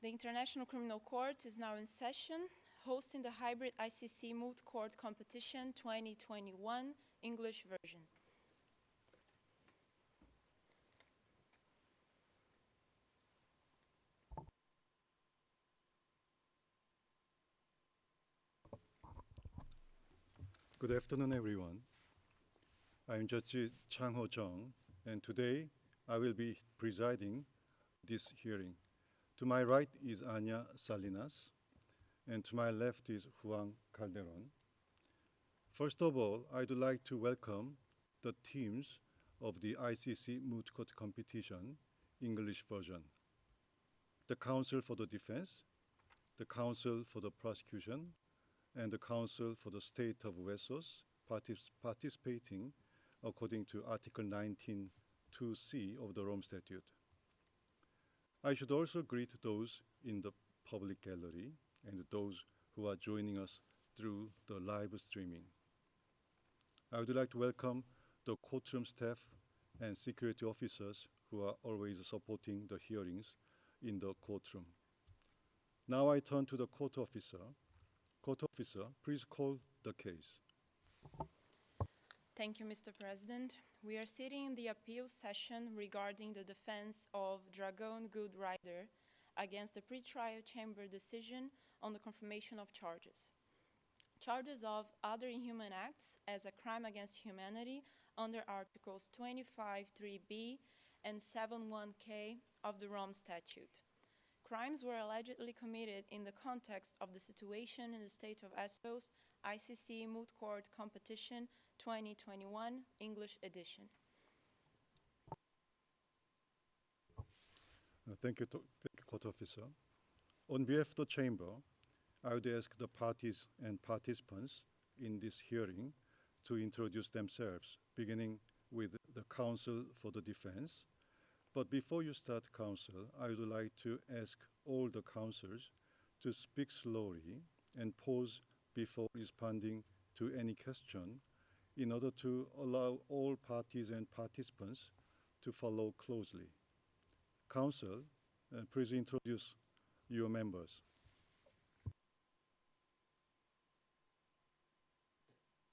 The International Criminal Court is now in session, hosting the hybrid ICC Moot Court Competition 2021 English version. Good afternoon, everyone. I'm Judge Chang-ho Jung, and today I will be presiding this hearing. To my right is Anya Salinas, and to my left is Juan Calderon. First of all, I'd like to welcome the teams of the ICC Moot Court Competition English version. The Counsel for the Defense, the Counsel for the Prosecution, and the Counsel for the State of Wessos participating according to Article 19(2)(c) of the Rome Statute. I should also greet those in the public gallery and those who are joining us through the live streaming. I would like to welcome the courtroom staff and security officers who are always supporting the hearings in the courtroom. Now I turn to the court officer. Court officer, please call the case. Thank you, Mr. President. We are sitting in the appeals session regarding the defense of Dragon Good Rider against the pretrial chamber decision on the confirmation of charges. Charges of other inhuman acts as a crime against humanity under Articles 25(3)(b) and 7(1)(k) of the Rome Statute. Crimes were allegedly committed in the context of the situation in the state of Essos, ICC Moot Court Competition 2021 English edition. Thank you, Court Officer. On behalf of the Chamber, I would ask the parties and participants in this hearing to introduce themselves, beginning with the Counsel for the Defense. But before you start, counsel, I would like to ask all the counsels to speak slowly and pause before responding to any question in order to allow all parties and participants to follow closely. Counsel, please introduce your members.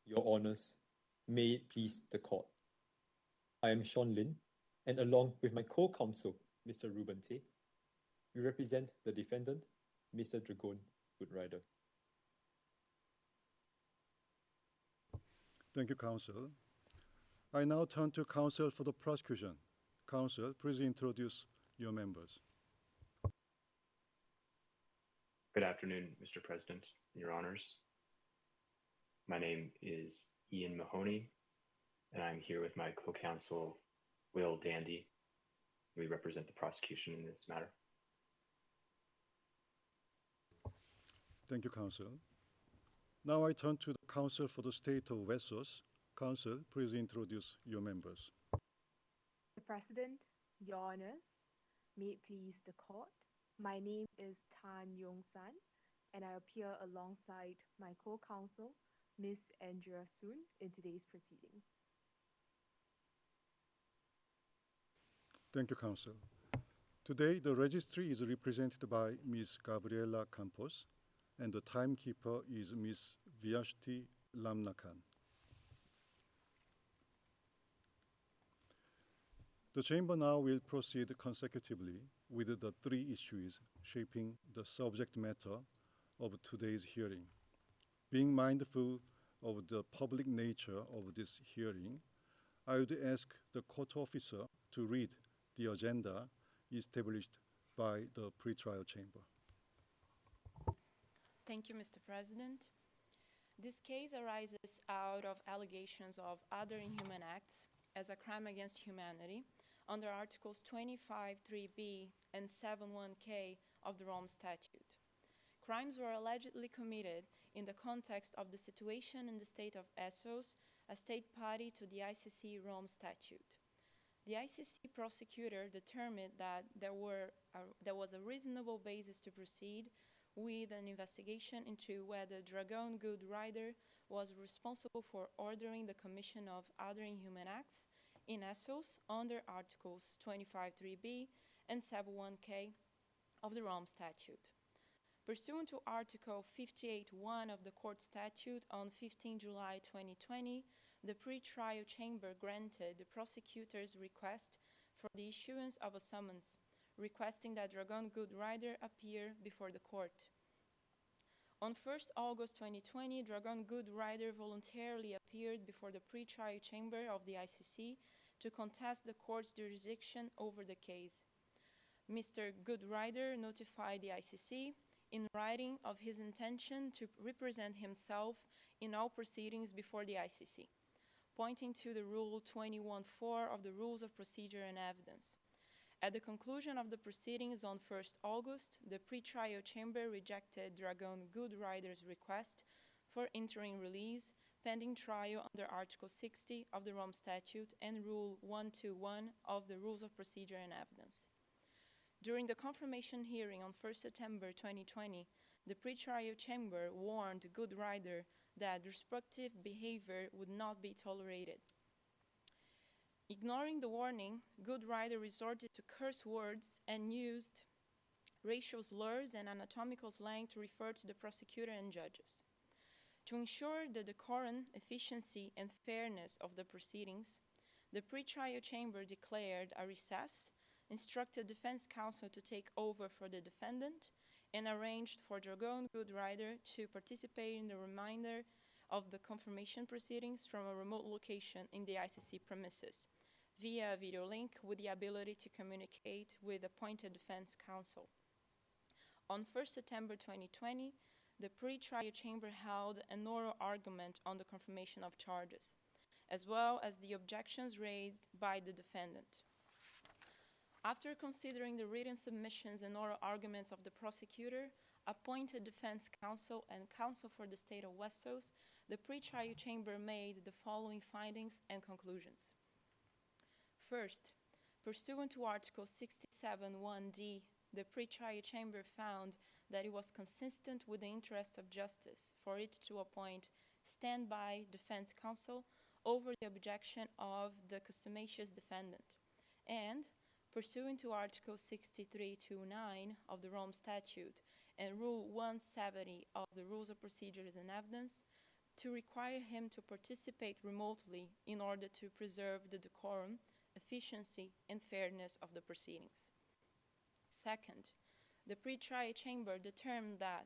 Your Honours, may it please the court. I am Sean Lin, and along with my co-counsel, Mr. Ruben Tay, we represent the defendant, Mr. Dragon Goodrider. Thank you, counsel. I now turn to counsel for the prosecution. Counsel, please introduce your members. Good afternoon, Mr. President, Your Honors. My name is Ian Mahoney, and I'm here with my co-counsel, Will Dandy. We represent the prosecution in this matter. Thank you, counsel. Now I turn to the counsel for the state of Wessos. Counsel, please introduce your members. Mr. President, Your Honours, may it please the court. My name is Tan Yong-san, and I appear alongside my co-counsel, Ms. Andrea Soon, in today's proceedings. Thank you, counsel. Today, the registry is represented by Ms. Gabriela Campos, and the timekeeper is Ms. Vyashti Lamnakan. The Chamber now will proceed consecutively with the three issues shaping the subject matter of today's hearing. Being mindful of the public nature of this hearing, I would ask the court officer to read the agenda established by the pretrial chamber. Thank you, Mr. President. This case arises out of allegations of other inhuman acts as a crime against humanity under Articles 25(3)(b) and 7(1)(k) of the Rome Statute. Crimes were allegedly committed in the context of the situation in the state of Essos, a state party to the ICC Rome Statute. The ICC prosecutor determined that there was a reasonable basis to proceed with an investigation into whether Dragon Good Rider was responsible for ordering the commission of other inhuman acts in Essos under Articles 25(3)(b) and 7(1)(k) of the Rome Statute. Pursuant to Article 58.1 of the Court Statute on 15 July 2020, the pre-trial chamber granted the prosecutor's request for the issuance of a summons, requesting that Dragon Goodrider appear before the court. On 1st August 2020, Dragon Goodrider voluntarily appeared before the pre-trial chamber of the ICC to contest the court's jurisdiction over the case. Mr. Goodrider notified the ICC in writing of his intention to represent himself in all proceedings before the ICC, pointing to the Rule 21.4 of the Rules of Procedure and Evidence. At the conclusion of the proceedings on 1st August, the pre-trial chamber rejected Dragon Goodrider's request for interim release pending trial under Article 60 of the Rome Statute and Rule 121 of the Rules of Procedure and Evidence. During the confirmation hearing on 1st September 2020, the pre-trial chamber warned Goodrider that disruptive behavior would not be tolerated. Ignoring the warning, Goodrider resorted to curse words and used racial slurs and anatomical slang to refer to the prosecutor and judges. To ensure the decorum, efficiency, and fairness of the proceedings, the pre-trial chamber declared a recess, instructed defense counsel to take over for the defendant, and arranged for Dragon Goodrider to participate in the remainder of the confirmation proceedings from a remote location in the ICC premises, via a video link with the ability to communicate with appointed defense counsel. On 1st September 2020, the pre-trial chamber held an oral argument on the confirmation of charges, as well as the objections raised by the defendant. After considering the written submissions and oral arguments of the prosecutor, appointed defense counsel, and counsel for the state of Wessos, the pre-trial chamber made the following findings and conclusions. First, pursuant to Article 67(1)d, the pre-trial chamber found that it was consistent with the interest of justice for it to appoint standby defense counsel over the objection of the contumacious defendant, and pursuant to Article 63(2)(9 of the Rome Statute and Rule 170 of the Rules of Procedures and Evidence, to require him to participate remotely in order to preserve the decorum, efficiency, and fairness of the proceedings. Second, the pre-trial chamber determined that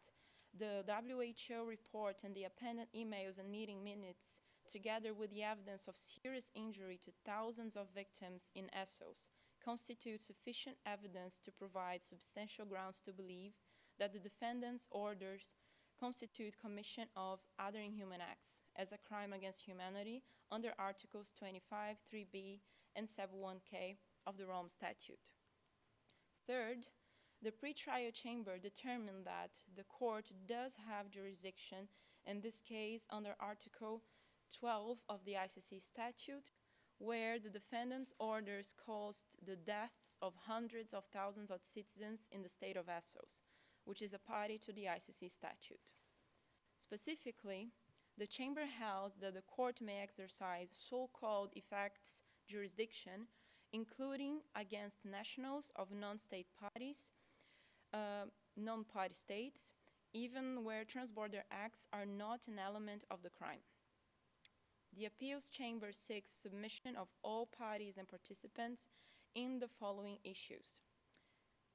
the WHO report and the appended emails and meeting minutes, together with the evidence of serious injury to thousands of victims in Essos, constitute sufficient evidence to provide substantial grounds to believe that the defendant's orders constitute commission of other inhuman acts as a crime against humanity under Articles 25(3)b and 71K of the Rome Statute. Third, the pre-trial chamber determined that the court does have jurisdiction in this case under Article 12 of the ICC statute, where the defendant's orders caused the deaths of hundreds of thousands of citizens in the state of Essos, which is a party to the ICC statute. Specifically, the chamber held that the court may exercise so-called effects jurisdiction, including against nationals of non-state parties, non-party states, even where transborder acts are not an element of the crime. The appeals chamber seeks submission of all parties and participants in the following issues.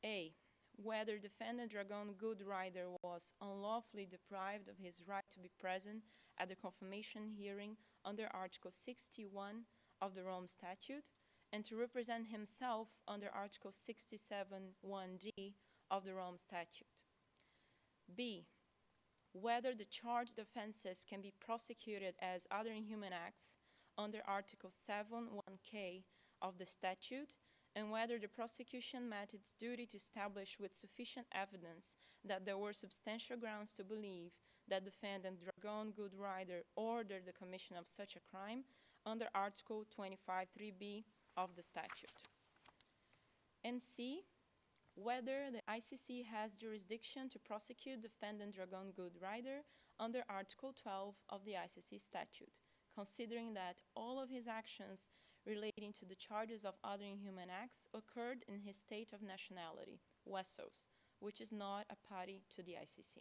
A, whether defendant Dragon Goodrider was unlawfully deprived of his right to be present at the confirmation hearing under Article 61 of the Rome Statute and to represent himself under Article 67(1)d of the Rome Statute. B, whether the charged offenses can be prosecuted as other inhuman acts under Article 7(1)k of the statute, and whether the prosecution met its duty to establish with sufficient evidence that there were substantial grounds to believe that defendant Dragon Goodrider ordered the commission of such a crime under Article 25(3)b of the statute. And C, whether the ICC has jurisdiction to prosecute defendant Dragon Goodrider under Article 12 of the ICC statute, considering that all of his actions relating to the charges of other inhuman acts occurred in his state of nationality, Wessos, which is not a party to the ICC.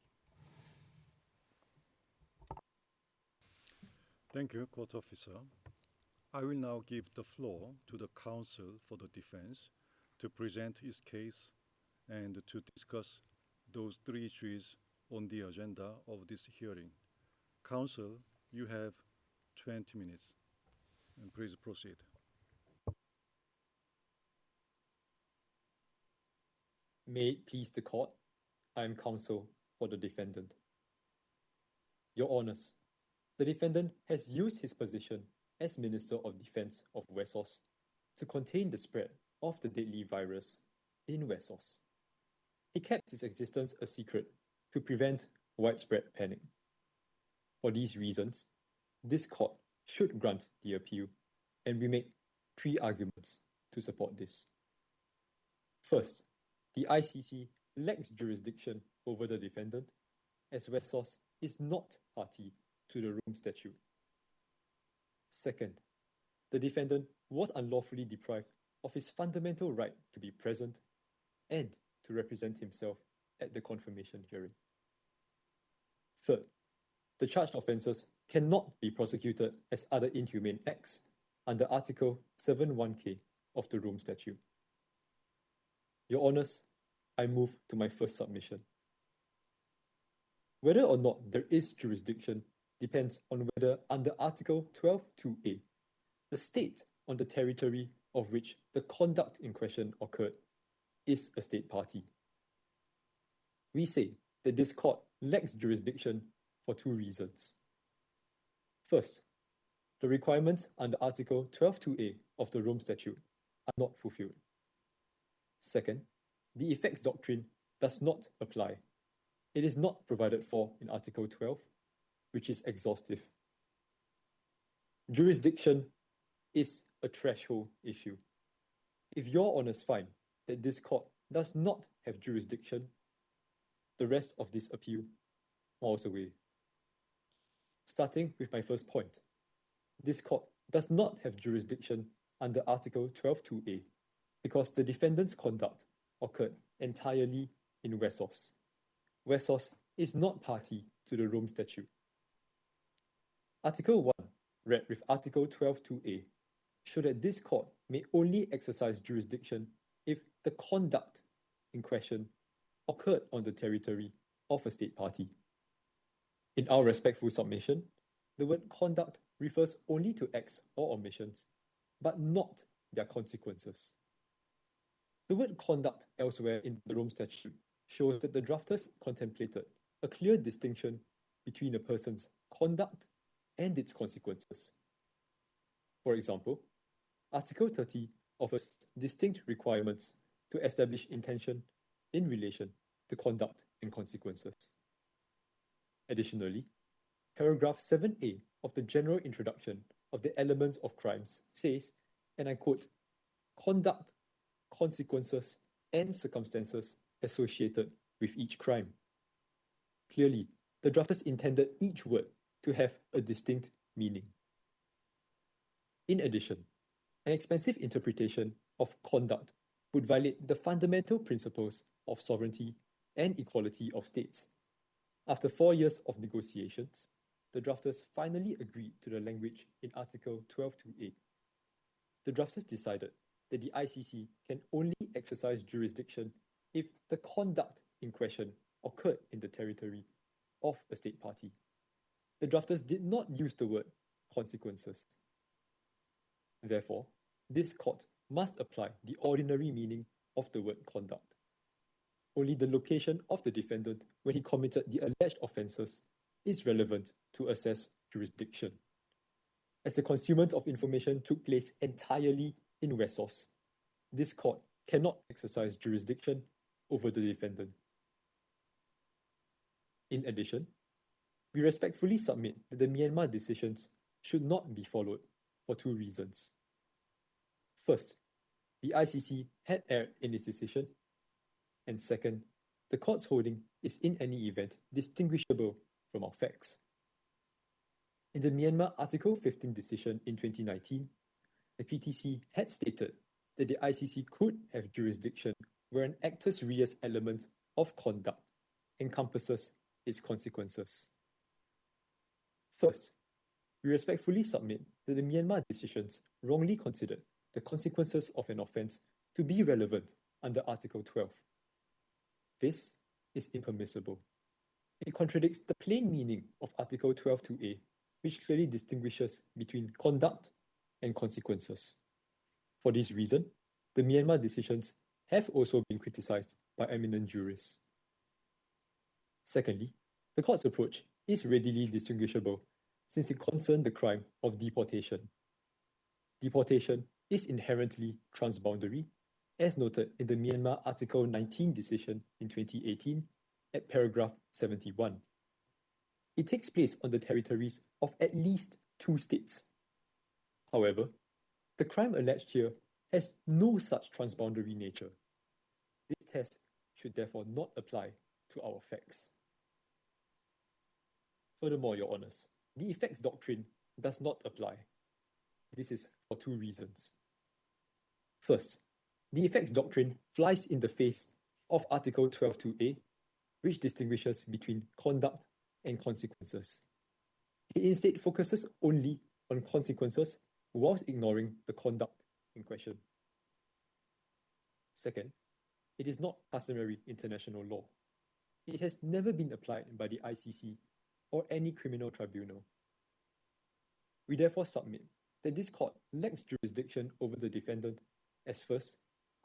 Thank you, Court Officer. I will now give the floor to the counsel for the defense to present his case and to discuss those three issues on the agenda of this hearing. Counsel, you have 20 minutes, and please proceed. May it please the court, I am counsel for the defendant. Your Honours, the defendant has used his position as Minister of Defence of Wessos to contain the spread of the deadly virus in Wessos. He kept its existence a secret to prevent widespread panic. For these reasons, this court should grant the appeal, and we make three arguments to support this. First, the ICC lacks jurisdiction over the defendant, as Wessos is not party to the Rome Statute. Second, the defendant was unlawfully deprived of his fundamental right to be present and to represent himself at the confirmation hearing. Third, the charged offences cannot be prosecuted as other inhumane acts under Article 7(1)k of the Rome Statute. Your Honours, I move to my first submission. Whether or not there is jurisdiction depends on whether under Article 12(2)a, the state on the territory of which the conduct in question occurred is a state party. We say that this court lacks jurisdiction for two reasons. First, the requirements under Article 12(2)a of the Rome Statute are not fulfilled. Second, the effects doctrine does not apply. It is not provided for in Article 12, which is exhaustive. Jurisdiction is a threshold issue. If your Honours find that this court does not have jurisdiction, the rest of this appeal falls away. Starting with my first point, this court does not have jurisdiction under Article 12(2)a because the defendant's conduct occurred entirely in Wessos. Wessos is not party to the Rome Statute. Article 1, read with Article 12(2)a, show that this court may only exercise jurisdiction if the conduct in question occurred on the territory of a state party. In our respectful submission, the word conduct refers only to acts or omissions, but not their consequences. The word conduct elsewhere in the Rome Statute shows that the drafters contemplated a clear distinction between a person's conduct and its consequences. For example, Article 30 offers distinct requirements to establish intention in relation to conduct and consequences. Additionally, paragraph 7a of the general introduction of the elements of crimes says, and I quote, conduct, consequences, and circumstances associated with each crime. Clearly, the drafters intended each word to have a distinct meaning. In addition, an expansive interpretation of conduct would violate the fundamental principles of sovereignty and equality of states. After 4 years of negotiations, the drafters finally agreed to the language in Article 12(2)a. The drafters decided that the ICC can only exercise jurisdiction if the conduct in question occurred in the territory of a state party. The drafters did not use the word consequences. Therefore, this court must apply the ordinary meaning of the word conduct. Only the location of the defendant when he committed the alleged offences is relevant to assess jurisdiction. As the concealment of information took place entirely in Wessos, this court cannot exercise jurisdiction over the defendant. In addition, we respectfully submit that the Myanmar decisions should not be followed for two reasons. First, the ICC had erred in its decision, and second, the court's holding is in any event distinguishable from our facts. In the Myanmar Article 15 decision in 2019, the PTC had stated that the ICC could have jurisdiction where an actus reus element of conduct encompasses its consequences. First, we respectfully submit that the Myanmar decisions wrongly considered the consequences of an offence to be relevant under Article 12. This is impermissible. It contradicts the plain meaning of Article 12(2)(a), which clearly distinguishes between conduct and consequences. For this reason, the Myanmar decisions have also been criticised by eminent jurists. Secondly, the court's approach is readily distinguishable since it concerned the crime of deportation. Deportation is inherently transboundary, as noted in the Myanmar Article 19 decision in 2018 at paragraph 71. It takes place on the territories of at least 2 states. However, the crime alleged here has no such transboundary nature. This test should therefore not apply to our facts. Furthermore, Your Honours, the effects doctrine does not apply. This is for 2 reasons. First, the effects doctrine flies in the face of Article 12(2)(a), which distinguishes between conduct and consequences. It instead focuses only on consequences whilst ignoring the conduct in question. Second, it is not customary international law. It has never been applied by the ICC or any criminal tribunal. We therefore submit that this court lacks jurisdiction over the defendant, as first,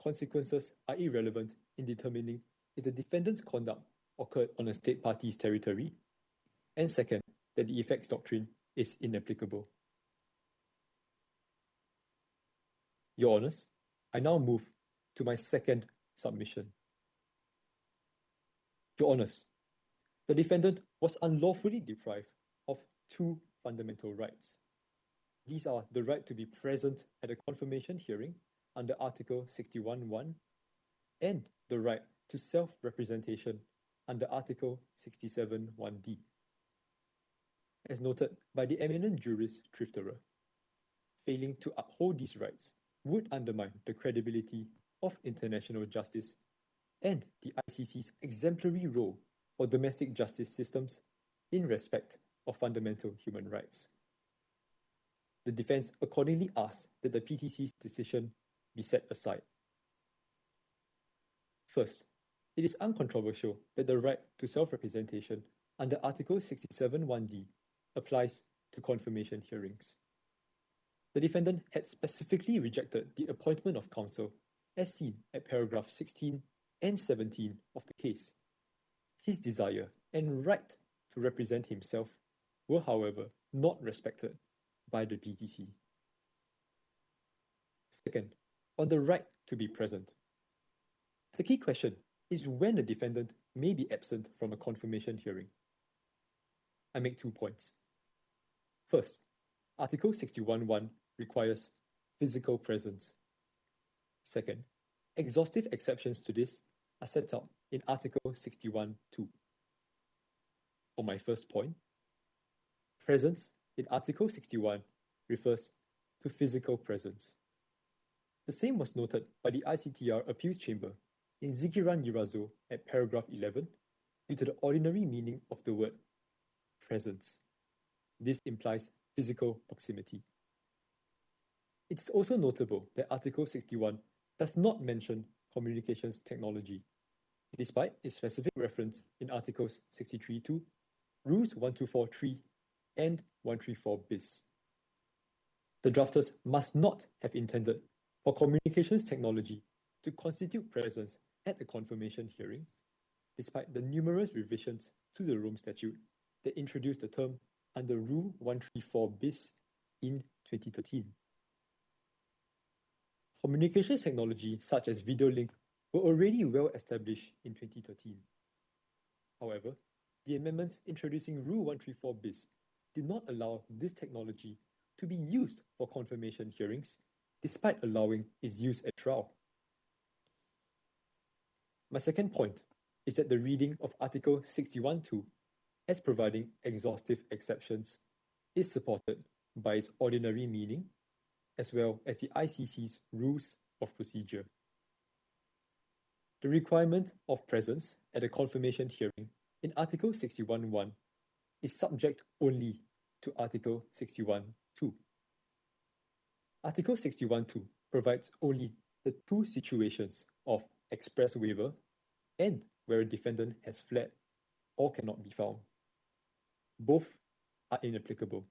consequences are irrelevant in determining if the defendant's conduct occurred on a state party's territory, and second, that the effects doctrine is inapplicable. Your Honours, I now move to my second submission. Your Honours, the defendant was unlawfully deprived of 2 fundamental rights. These are the right to be present at a confirmation hearing under Article 61(1) and the right to self-representation under Article 67(1)(d). As noted by the eminent jurist Trifterer, failing to uphold these rights would undermine the credibility of international justice and the ICC's exemplary role for domestic justice systems in respect of fundamental human rights. The defence accordingly asks that the PTC's decision be set aside. First, it is uncontroversial that the right to self-representation under Article 67(1)(d) applies to confirmation hearings. The defendant had specifically rejected the appointment of counsel as seen at paragraph 16 and 17 of the case. His desire and right to represent himself were, however, not respected by the PTC. Second, on the right to be present. The key question is when a defendant may be absent from a confirmation hearing. I make 2 points. First, Article 61(1) requires physical presence. Second, exhaustive exceptions to this are set out in Article 61(2). On my first point, presence in Article 61 refers to physical presence. The same was noted by the ICTR Appeals Chamber in Zikiran Yirazo at paragraph 11 due to the ordinary meaning of the word presence. This implies physical proximity. It is also notable that Article 61 does not mention communications technology, despite its specific reference in Articles 63(2), Rules 1243, and 134 bis. The drafters must not have intended for communications technology to constitute presence at a confirmation hearing, despite the numerous revisions to the Rome Statute that introduced the term under Rule 134 bis in 2013. Communications technology such as video link were already well established in 2013. However, the amendments introducing Rule 134 bis did not allow this technology to be used for confirmation hearings, despite allowing its use at trial. My second point is that the reading of Article 61(2) as providing exhaustive exceptions is supported by its ordinary meaning, as well as the ICC's rules of procedure. The requirement of presence at a confirmation hearing in Article 61.1 is subject only to Article 61.2. Article 61.2 provides only the two situations of express waiver and where a defendant has fled or cannot be found. Both are inapplicable,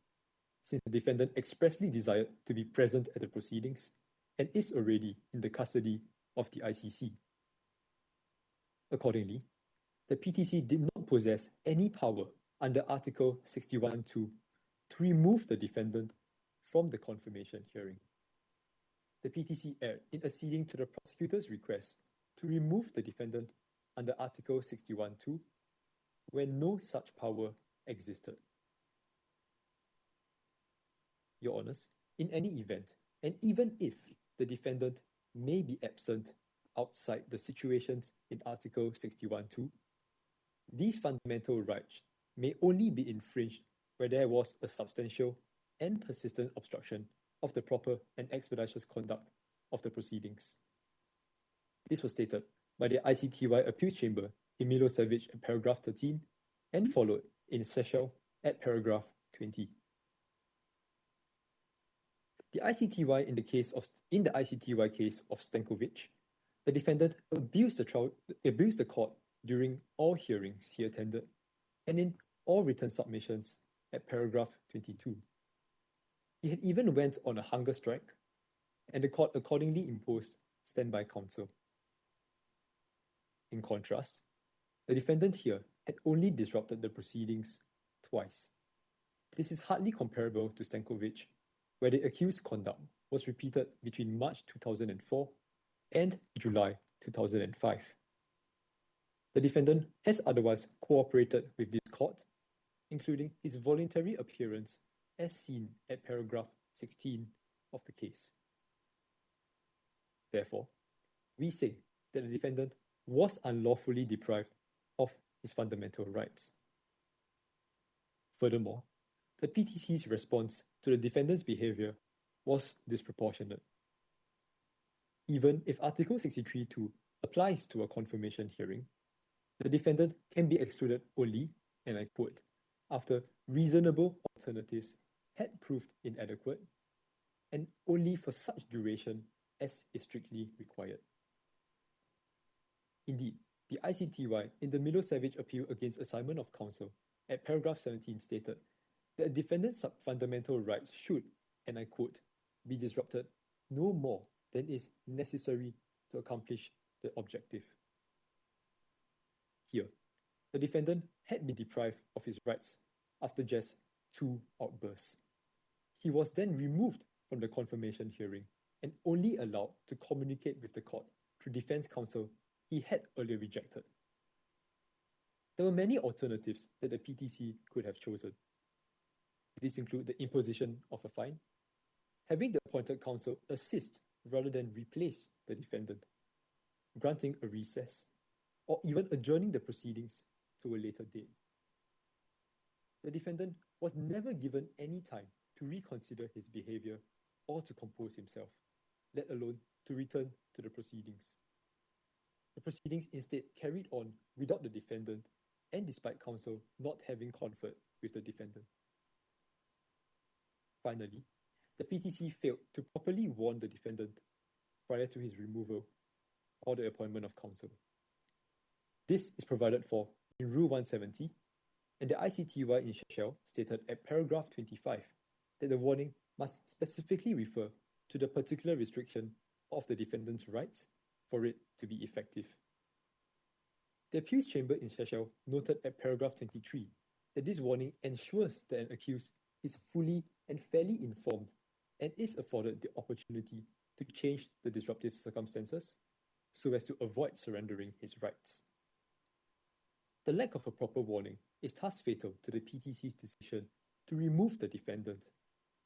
since the defendant expressly desired to be present at the proceedings and is already in the custody of the ICC. Accordingly, the PTC did not possess any power under Article 61.2 to remove the defendant from the confirmation hearing. The PTC erred in acceding to the prosecutor's request to remove the defendant under Article 61.2 when no such power existed. Your Honours, in any event, and even if the defendant may be absent outside the situations in Article 61.2, these fundamental rights may only be infringed where there was a substantial and persistent obstruction of the proper and expeditious conduct of the proceedings. This was stated by the ICTY Appeals Chamber in Milosevic at paragraph 13 and followed in Seychelles at paragraph 20. In the ICTY case of Stankovic, the defendant abused the court during all hearings he attended and in all written submissions at paragraph 22. He had even went on a hunger strike, and the court accordingly imposed standby counsel. In contrast, the defendant here had only disrupted the proceedings twice. This is hardly comparable to Stankovic, where the accused's conduct was repeated between March 2004 and July 2005. The defendant has otherwise cooperated with this court, including his voluntary appearance as seen at paragraph 16 of the case. Therefore, we say that the defendant was unlawfully deprived of his fundamental rights. Furthermore, the PTC's response to the defendant's behavior was disproportionate. Even if Article 63.2 applies to a confirmation hearing, the defendant can be excluded only, and I quote, after reasonable alternatives had proved inadequate, and only for such duration as is strictly required. Indeed, the ICTY in the Milosevic appeal against assignment of counsel at paragraph 17 stated that a defendant's fundamental rights should, and I quote, be disrupted no more than is necessary to accomplish the objective. Here, the defendant had been deprived of his rights after just 2 outbursts. He was then removed from the confirmation hearing and only allowed to communicate with the court through defense counsel he had earlier rejected. There were many alternatives that the PTC could have chosen. These include the imposition of a fine, having the appointed counsel assist rather than replace the defendant, granting a recess, or even adjourning the proceedings to a later date. The defendant was never given any time to reconsider his behavior or to compose himself, let alone to return to the proceedings. The proceedings instead carried on without the defendant and despite counsel not having conferred with the defendant. Finally, the PTC failed to properly warn the defendant prior to his removal or the appointment of counsel. This is provided for in Rule 170, and the ICTY in Seychelles stated at paragraph 25 that the warning must specifically refer to the particular restriction of the defendant's rights for it to be effective. The Appeals Chamber in Seychelles noted at paragraph 23 that this warning ensures that an accused is fully and fairly informed and is afforded the opportunity to change the disruptive circumstances so as to avoid surrendering his rights. The lack of a proper warning is thus fatal to the PTC's decision to remove the defendant,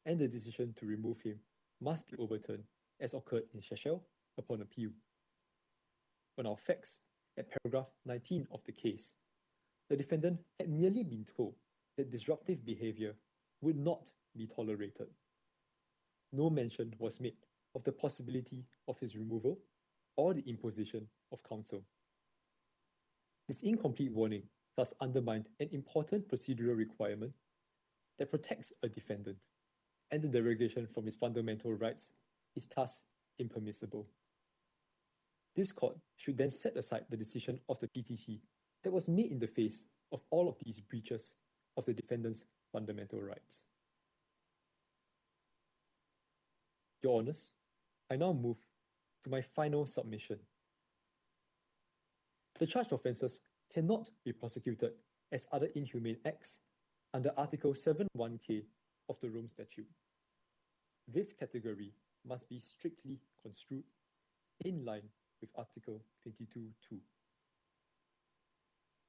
and the decision to remove him must be overturned as occurred in Seychelles upon appeal. On our facts, at paragraph 19 of the case, the defendant had merely been told that disruptive behavior would not be tolerated. No mention was made of the possibility of his removal or the imposition of counsel. This incomplete warning thus undermined an important procedural requirement that protects a defendant, and the derogation from his fundamental rights is thus impermissible. This court should then set aside the decision of the PTC that was made in the face of all of these breaches of the defendant's fundamental rights. Your Honours, I now move to my final submission. The charged offences cannot be prosecuted as other inhumane acts under Article 7(1)k of the Rome Statute. This category must be strictly construed in line with Article 22(2).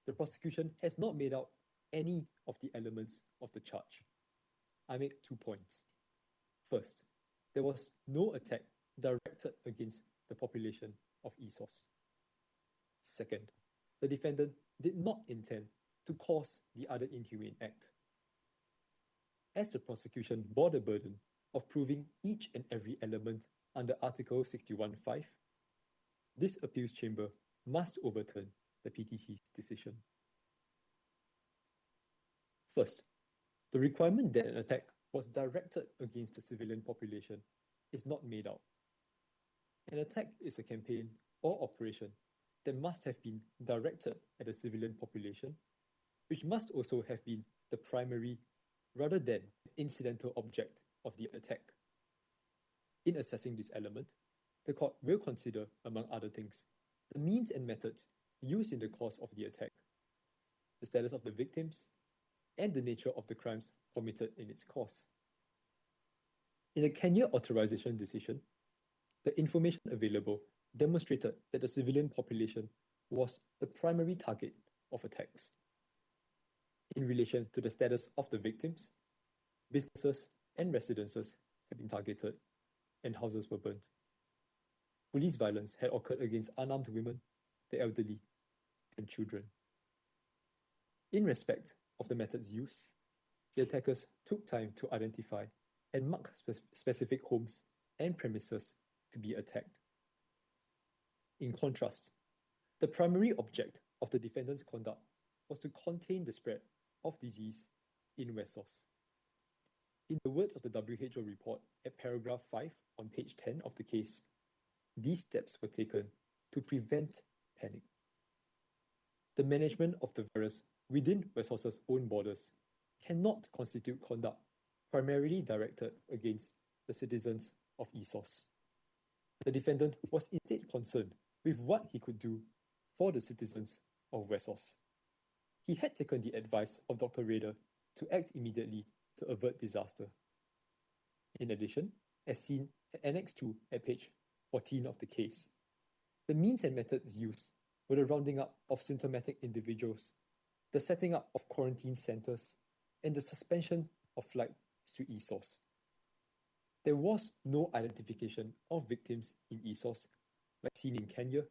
The prosecution has not made out any of the elements of the charge. I make 2 points. First, there was no attack directed against the population of Essos. Second, the defendant did not intend to cause the other inhumane act. As the prosecution bore the burden of proving each and every element under Article 61(5), this appeals chamber must overturn the PTC's decision. First, the requirement that an attack was directed against the civilian population is not made out. An attack is a campaign or operation that must have been directed at the civilian population, which must also have been the primary rather than incidental object of the attack. In assessing this element, the court will consider, among other things, the means and methods used in the course of the attack, the status of the victims, and the nature of the crimes committed in its course. In the Kenya Authorization decision, the information available demonstrated that the civilian population was the primary target of attacks. In relation to the status of the victims, businesses and residences had been targeted and houses were burnt. Police violence had occurred against unarmed women, the elderly, and children. In respect of the methods used, the attackers took time to identify and mark specific homes and premises to be attacked. In contrast, the primary object of the defendant's conduct was to contain the spread of disease in Wessos. In the words of the WHO report at paragraph 5 on page 10 of the case, these steps were taken to prevent panic. The management of the virus within Wessos' own borders cannot constitute conduct primarily directed against the citizens of Essos. The defendant was instead concerned with what he could do for the citizens of Wessos. He had taken the advice of Dr. Rader to act immediately to avert disaster. In addition, as seen at Annex 2 at page 14 of the case, the means and methods used were the rounding up of symptomatic individuals, the setting up of quarantine centers, and the suspension of flights to Essos. There was no identification of victims in Essos, like seen in Kenya,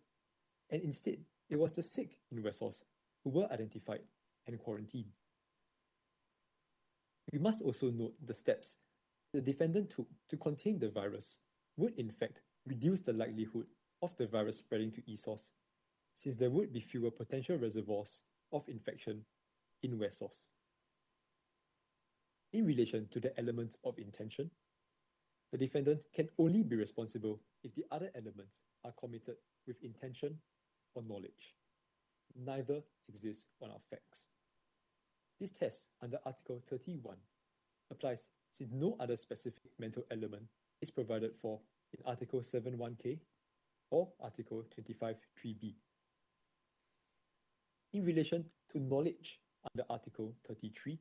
and instead it was the sick in Wessos who were identified and quarantined. We must also note the steps the defendant took to contain the virus would in fact reduce the likelihood of the virus spreading to Essos, since there would be fewer potential reservoirs of infection in Wessos. In relation to the element of intention, the defendant can only be responsible if the other elements are committed with intention or knowledge. Neither exists on our facts. This test under Article 31 applies since no other specific mental element is provided for in Article 7(1)k or Article 25(3)b. In relation to knowledge under Article 33,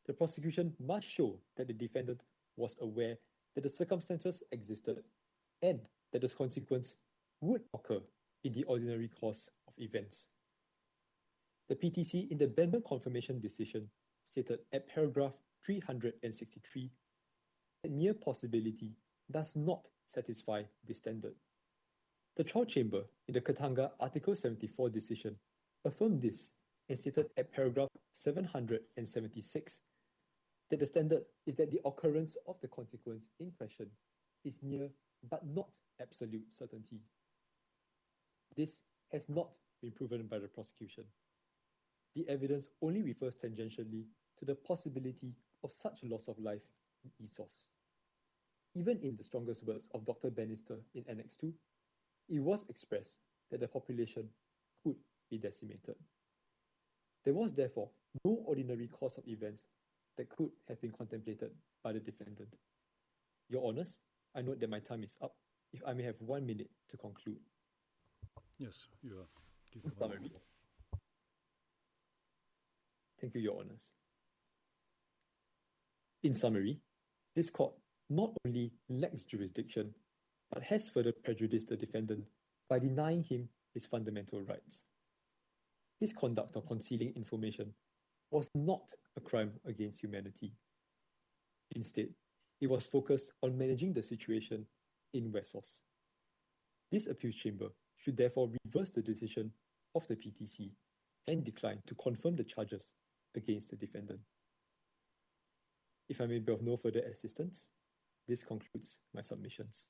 the prosecution must show that the defendant was aware that the circumstances existed and that the consequence would occur in the ordinary course of events. The PTC in the Benman confirmation decision stated at paragraph 363 that mere possibility does not satisfy this standard. The trial chamber in the Katanga Article 74 decision affirmed this and stated at paragraph 776 that the standard is that the occurrence of the consequence in question is near but not absolute certainty This has not been proven by the prosecution. The evidence only refers tangentially to the possibility of such a loss of life in ESOS. Even in the strongest words of Dr. Bannister in Annex 2, it was expressed that the population could be decimated. There was therefore no ordinary course of events that could have been contemplated by the defendant. Your Honours, I note that my time is up. If I may have 1 minute to conclude. Yes, you are given In 1 summary, minute. thank you, Your Honours. In summary, this court not only lacks jurisdiction, but has further prejudiced the defendant by denying him his fundamental rights. His conduct of concealing information was not a crime against humanity. Instead, it was focused on managing the situation in Wessos. This appeals chamber should therefore reverse the decision of the PTC and decline to confirm the charges against the defendant. If I may be of no further assistance, this concludes my submissions.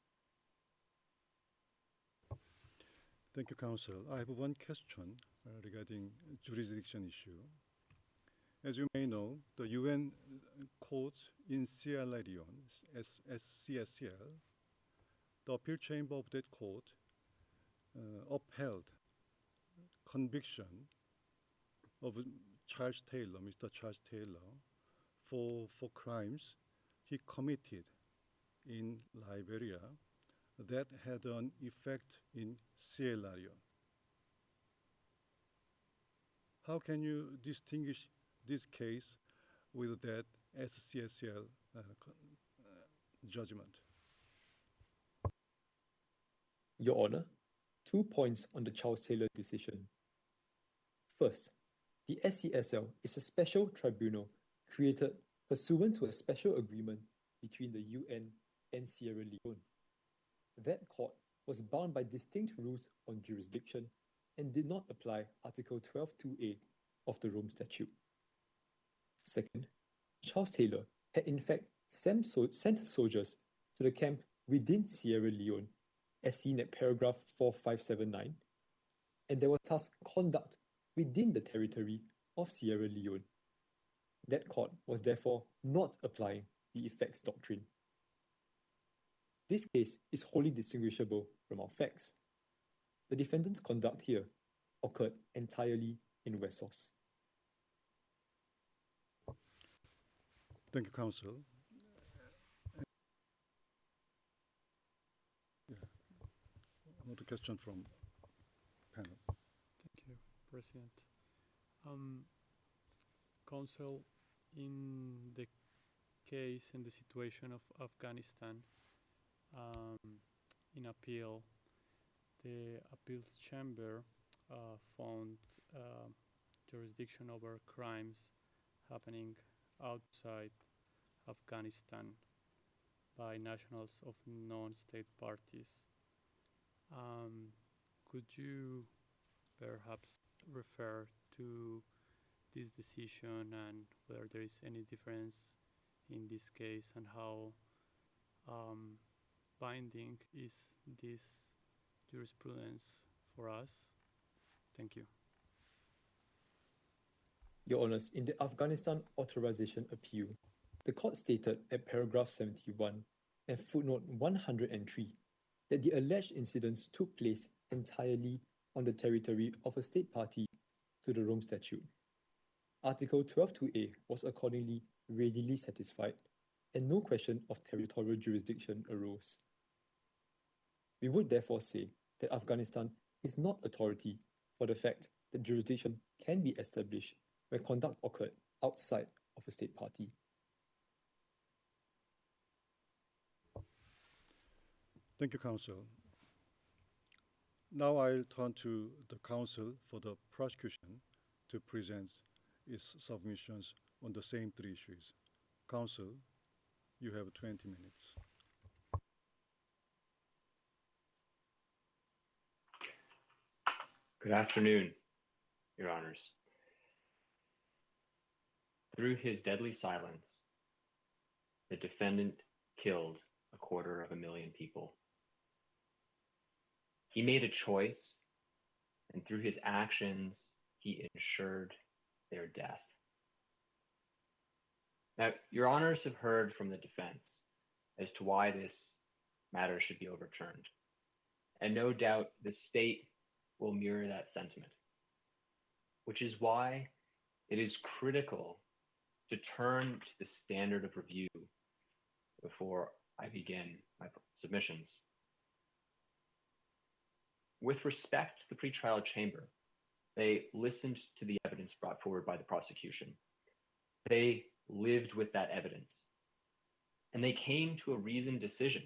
Thank you, Counsel. I have one question regarding jurisdiction issue. As you may know, the UN court in Sierra Leone, SCSL, the appeal chamber of that court upheld conviction of Charles Taylor, Mr. Charles Taylor, for crimes he committed in Liberia that had an effect in Sierra Leone. How can you distinguish this case with that SCSL judgment? Your Honour, 2 points on the Charles Taylor decision. First, the SCSL is a special tribunal created pursuant to a special agreement between the UN and Sierra Leone. That court was bound by distinct rules on jurisdiction and did not apply Article 12.2a of the Rome Statute. Second, Charles Taylor had in fact sent soldiers to the camp within Sierra Leone, as seen at paragraph 4579, and there was thus conduct within the territory of Sierra Leone. That court was therefore not applying the effects doctrine. This case is wholly distinguishable from our facts. The defendant's conduct here occurred entirely in Wessos. Thank you, Counsel. Another question from panel. Thank you, President. Counsel, in the case and the situation of Afghanistan, in appeal, the appeals chamber found jurisdiction over crimes happening outside Afghanistan by nationals of non-state parties. Could you perhaps refer to this decision and whether there is any difference in this case and how binding is this jurisprudence for us? Thank you. Your Honours, in the Afghanistan Authorization Appeal, the court stated at paragraph 71 and footnote 103 that the alleged incidents took place entirely on the territory of a state party to the Rome Statute. Article 12.2a was accordingly readily satisfied, and no question of territorial jurisdiction arose. We would therefore say that Afghanistan is not authority for the fact that jurisdiction can be established where conduct occurred outside of a state party. Thank you, Counsel. Now I'll turn to the Counsel for the prosecution to present its submissions on the same 3 issues. Counsel, you have 20 minutes. Good afternoon, Your Honors. Through his deadly silence, the defendant killed 250,000 people. He made a choice and through his actions, he ensured their death. Now, Your Honors have heard from the defense as to why this matter should be overturned, and no doubt the state will mirror that sentiment, which is why it is critical to turn to the standard of review before I begin my submissions. With respect to the pretrial chamber, they listened to the evidence brought forward by the prosecution. They lived with that evidence, and they came to a reasoned decision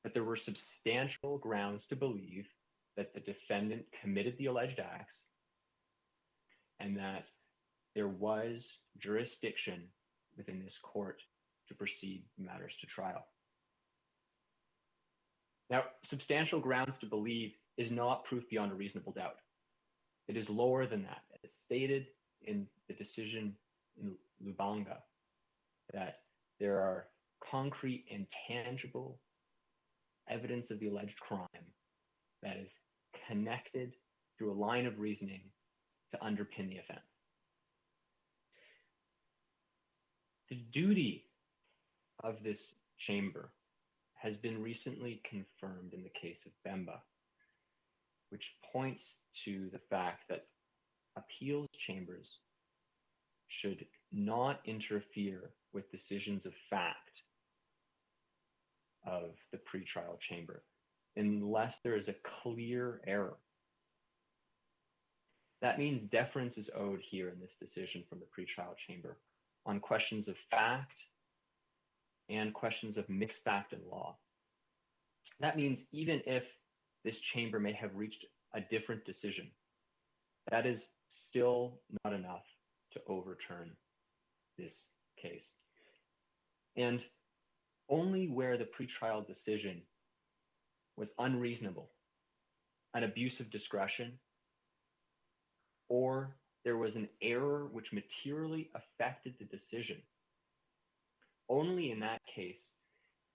that there were substantial grounds to believe that the defendant committed the alleged acts and that there was jurisdiction within this court to proceed matters to trial. Now, substantial grounds to believe is not proof beyond a reasonable doubt. It is lower than that. As stated in the decision in Lubanga, that there are concrete and tangible evidence of the alleged crime that is connected through a line of reasoning to underpin the offense. The duty of this chamber has been recently confirmed in the case of Bemba, which points to the fact that appeals chambers should not interfere with decisions of fact of the pretrial chamber unless there is a clear error. That means deference is owed here in this decision from the pretrial chamber on questions of fact and questions of mixed fact and law. That means even if this chamber may have reached a different decision, that is still not enough to overturn this case. And only where the pretrial decision was unreasonable, an abuse of discretion, or there was an error which materially affected the decision, only in that case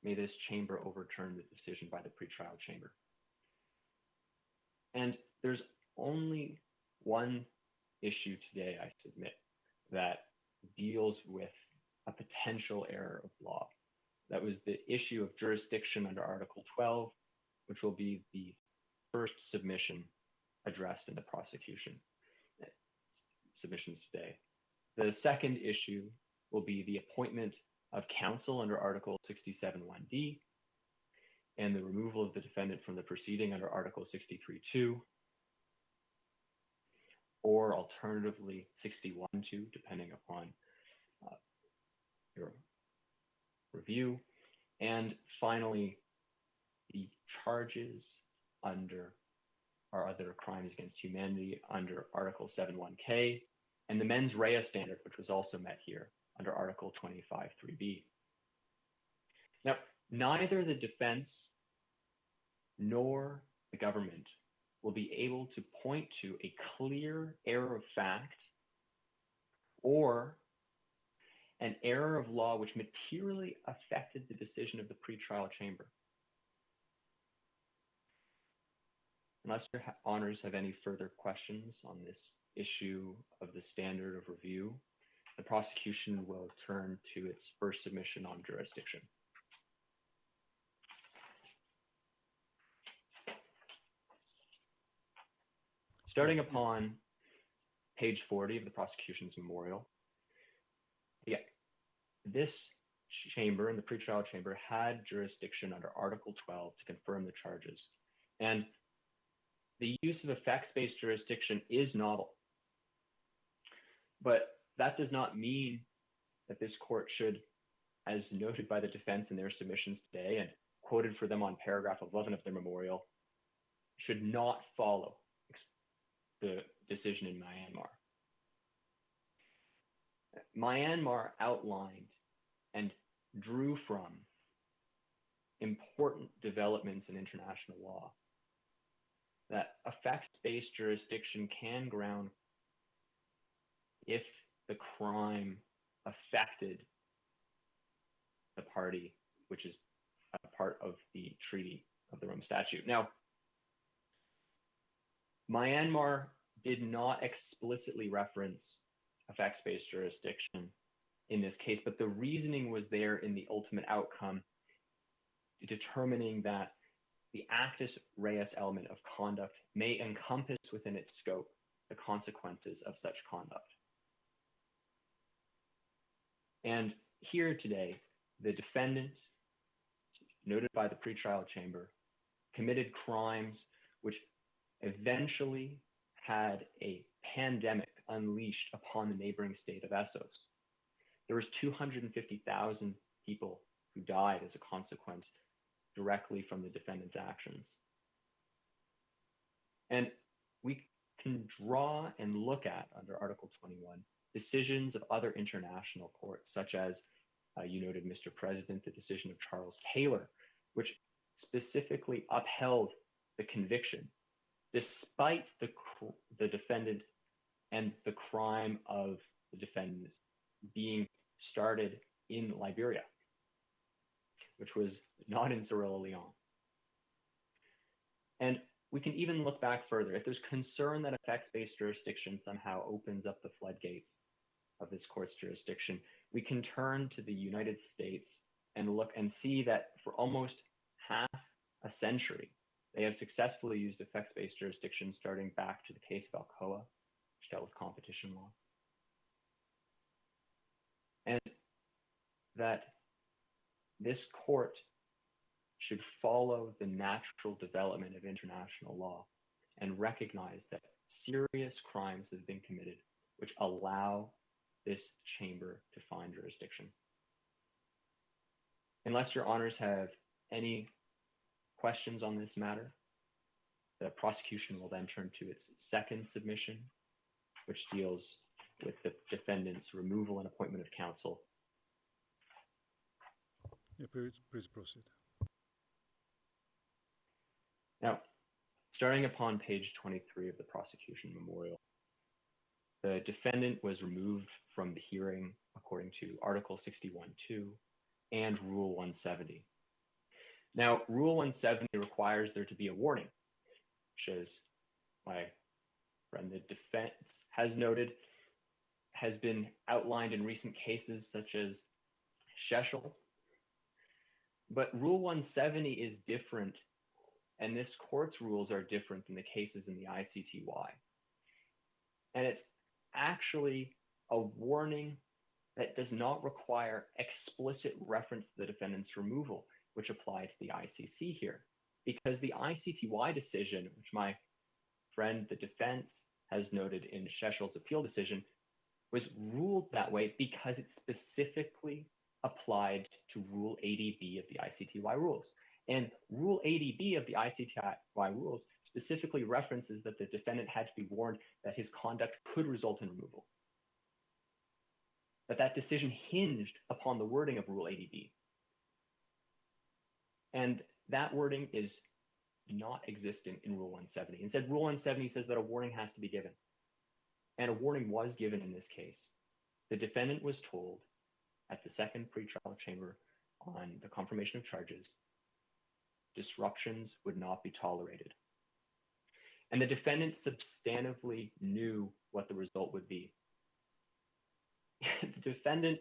may this chamber overturn the decision by the pretrial chamber. And there's only one issue today, I submit, that deals with a potential error of law. That was the issue of jurisdiction under Article 12, which will be the first submission addressed in the prosecution submissions today. The second issue will be the appointment of counsel under Article 67(1)(d) and the removal of the defendant from the proceeding under Article 63(2), or alternatively 61(2), depending upon your review. And finally, the charges under our other crimes against humanity under Article 7(1)(k), and the mens rea standard, which was also met here under Article 25(3)(b). Now, neither the defense nor the government will be able to point to a clear error of fact or an error of law which materially affected the decision of the pretrial chamber. Unless your honors have any further questions on this issue of the standard of review, the prosecution will turn to its first submission on jurisdiction. Starting upon page 40 of the prosecution's memorial, this chamber and the pretrial chamber had jurisdiction under Article 12 to confirm the charges. And the use of effects-based jurisdiction is novel. But that does not mean that this court should, as noted by the defense in their submissions today and quoted for them on paragraph 11 of their memorial, should not follow the decision in Myanmar. Myanmar outlined and drew from important developments in international law that effects-based jurisdiction can ground if the crime affected the party, which is a part of the Treaty of the Rome Statute. Now, Myanmar did not explicitly reference effects-based jurisdiction in this case, but the reasoning was there in the ultimate outcome, determining that the actus reus element of conduct may encompass within its scope the consequences of such conduct. And here today, the defendant, noted by the pretrial chamber, committed crimes which eventually had a pandemic unleashed upon the neighboring state of Essos. There was 250,000 people who died as a consequence directly from the defendant's actions. And we can draw and look at, under Article 21, decisions of other international courts, such as, you noted, Mr. President, the decision of Charles Taylor, which specifically upheld the conviction, despite the defendant and the crime of the defendant being started in Liberia, which was not in Sierra Leone. And we can even look back further. If there's concern that effects-based jurisdiction somehow opens up the floodgates of this court's jurisdiction, we can turn to the United States and look and see that for almost half a century, they have successfully used effects-based jurisdiction, starting back to the case of Alcoa, which dealt with competition law. And that this court should follow the natural development of international law and recognize that serious crimes have been committed which allow this chamber to find jurisdiction. Unless your honors have any questions on this matter, the prosecution will then turn to its second submission, which deals with the defendant's removal and appointment of counsel. Yeah, please proceed. Now, starting upon page 23 of the prosecution memorial, the defendant was removed from the hearing according to Article 61.2 and Rule 170. Now, Rule 170 requires there to be a warning, which, as my friend the defense has noted, has been outlined in recent cases such as Sheshel. But Rule 170 is different, and this court's rules are different than the cases in the ICTY. And it's actually a warning that does not require explicit reference to the defendant's removal, which applied to the ICC here. Because the ICTY decision, which my friend the defense has noted in Sheshel's appeal decision, was ruled that way because it specifically applied to Rule 80B of the ICTY rules. And Rule 80B of the ICTY rules specifically references that the defendant had to be warned that his conduct could result in removal. That decision hinged upon the wording of Rule 80B. And that wording is not existent in Rule 170. Instead, Rule 170 says that a warning has to be given. And a warning was given in this case. The defendant was told at the second pretrial chamber on the confirmation of charges, disruptions would not be tolerated. And the defendant substantively knew what the result would be. The defendant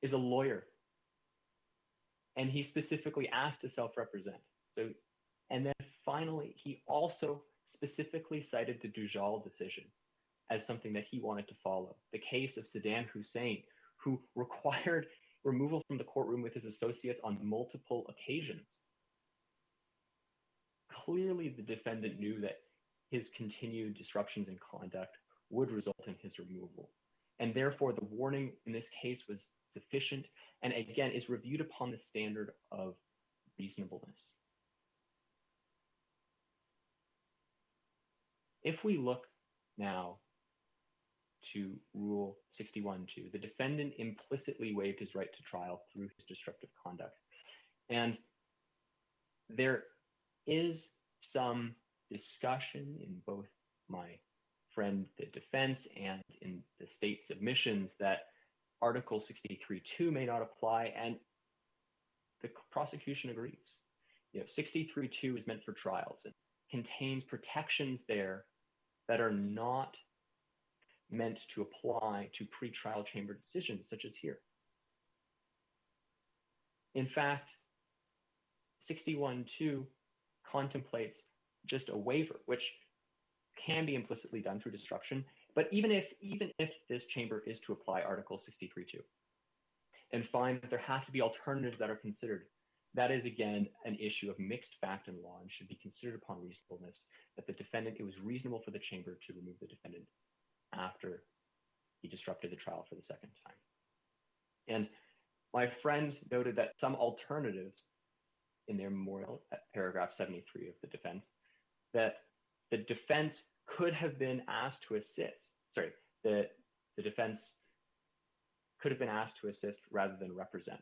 is a lawyer, and he specifically asked to self-represent. And then finally, he also specifically cited the Dujal decision as something that he wanted to follow. The case of Saddam Hussein, who required removal from the courtroom with his associates on multiple occasions. Clearly, the defendant knew that his continued disruptions in conduct would result in his removal. And therefore, the warning in this case was sufficient and, again, is reviewed upon the standard of reasonableness. If we look now to Rule 61.2, the defendant implicitly waived his right to trial through his disruptive conduct. And there is some discussion in both my friend the defense and in the state submissions that Article 63.2 may not apply, and the prosecution agrees. 63.2 is meant for trials, and contains protections there that are not meant to apply to pretrial chamber decisions, such as here. In fact, 61.2 contemplates just a waiver, which can be implicitly done through disruption, but even if this chamber is to apply Article 63.2 and find that there have to be alternatives that are considered, that is again an issue of mixed fact and law and should be considered upon reasonableness, that it was reasonable for the chamber to remove the defendant after he disrupted the trial for the second time. And my friend noted that some alternatives in their memorial at paragraph 73 of the defense, that the defense could have been asked to assist. The defense could have been asked to assist rather than represent.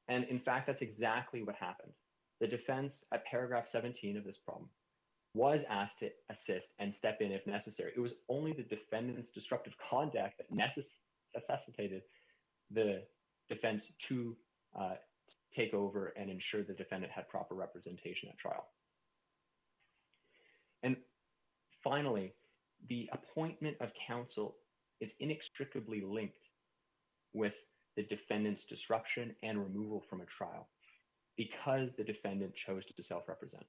And in fact, that's exactly what happened. The defense at paragraph 17 of this problem was asked to assist and step in if necessary. It was only the defendant's disruptive conduct that necessitated the defense to take over and ensure the defendant had proper representation at trial. And finally, the appointment of counsel is inextricably linked with the defendant's disruption and removal from a trial because the defendant chose to self-represent.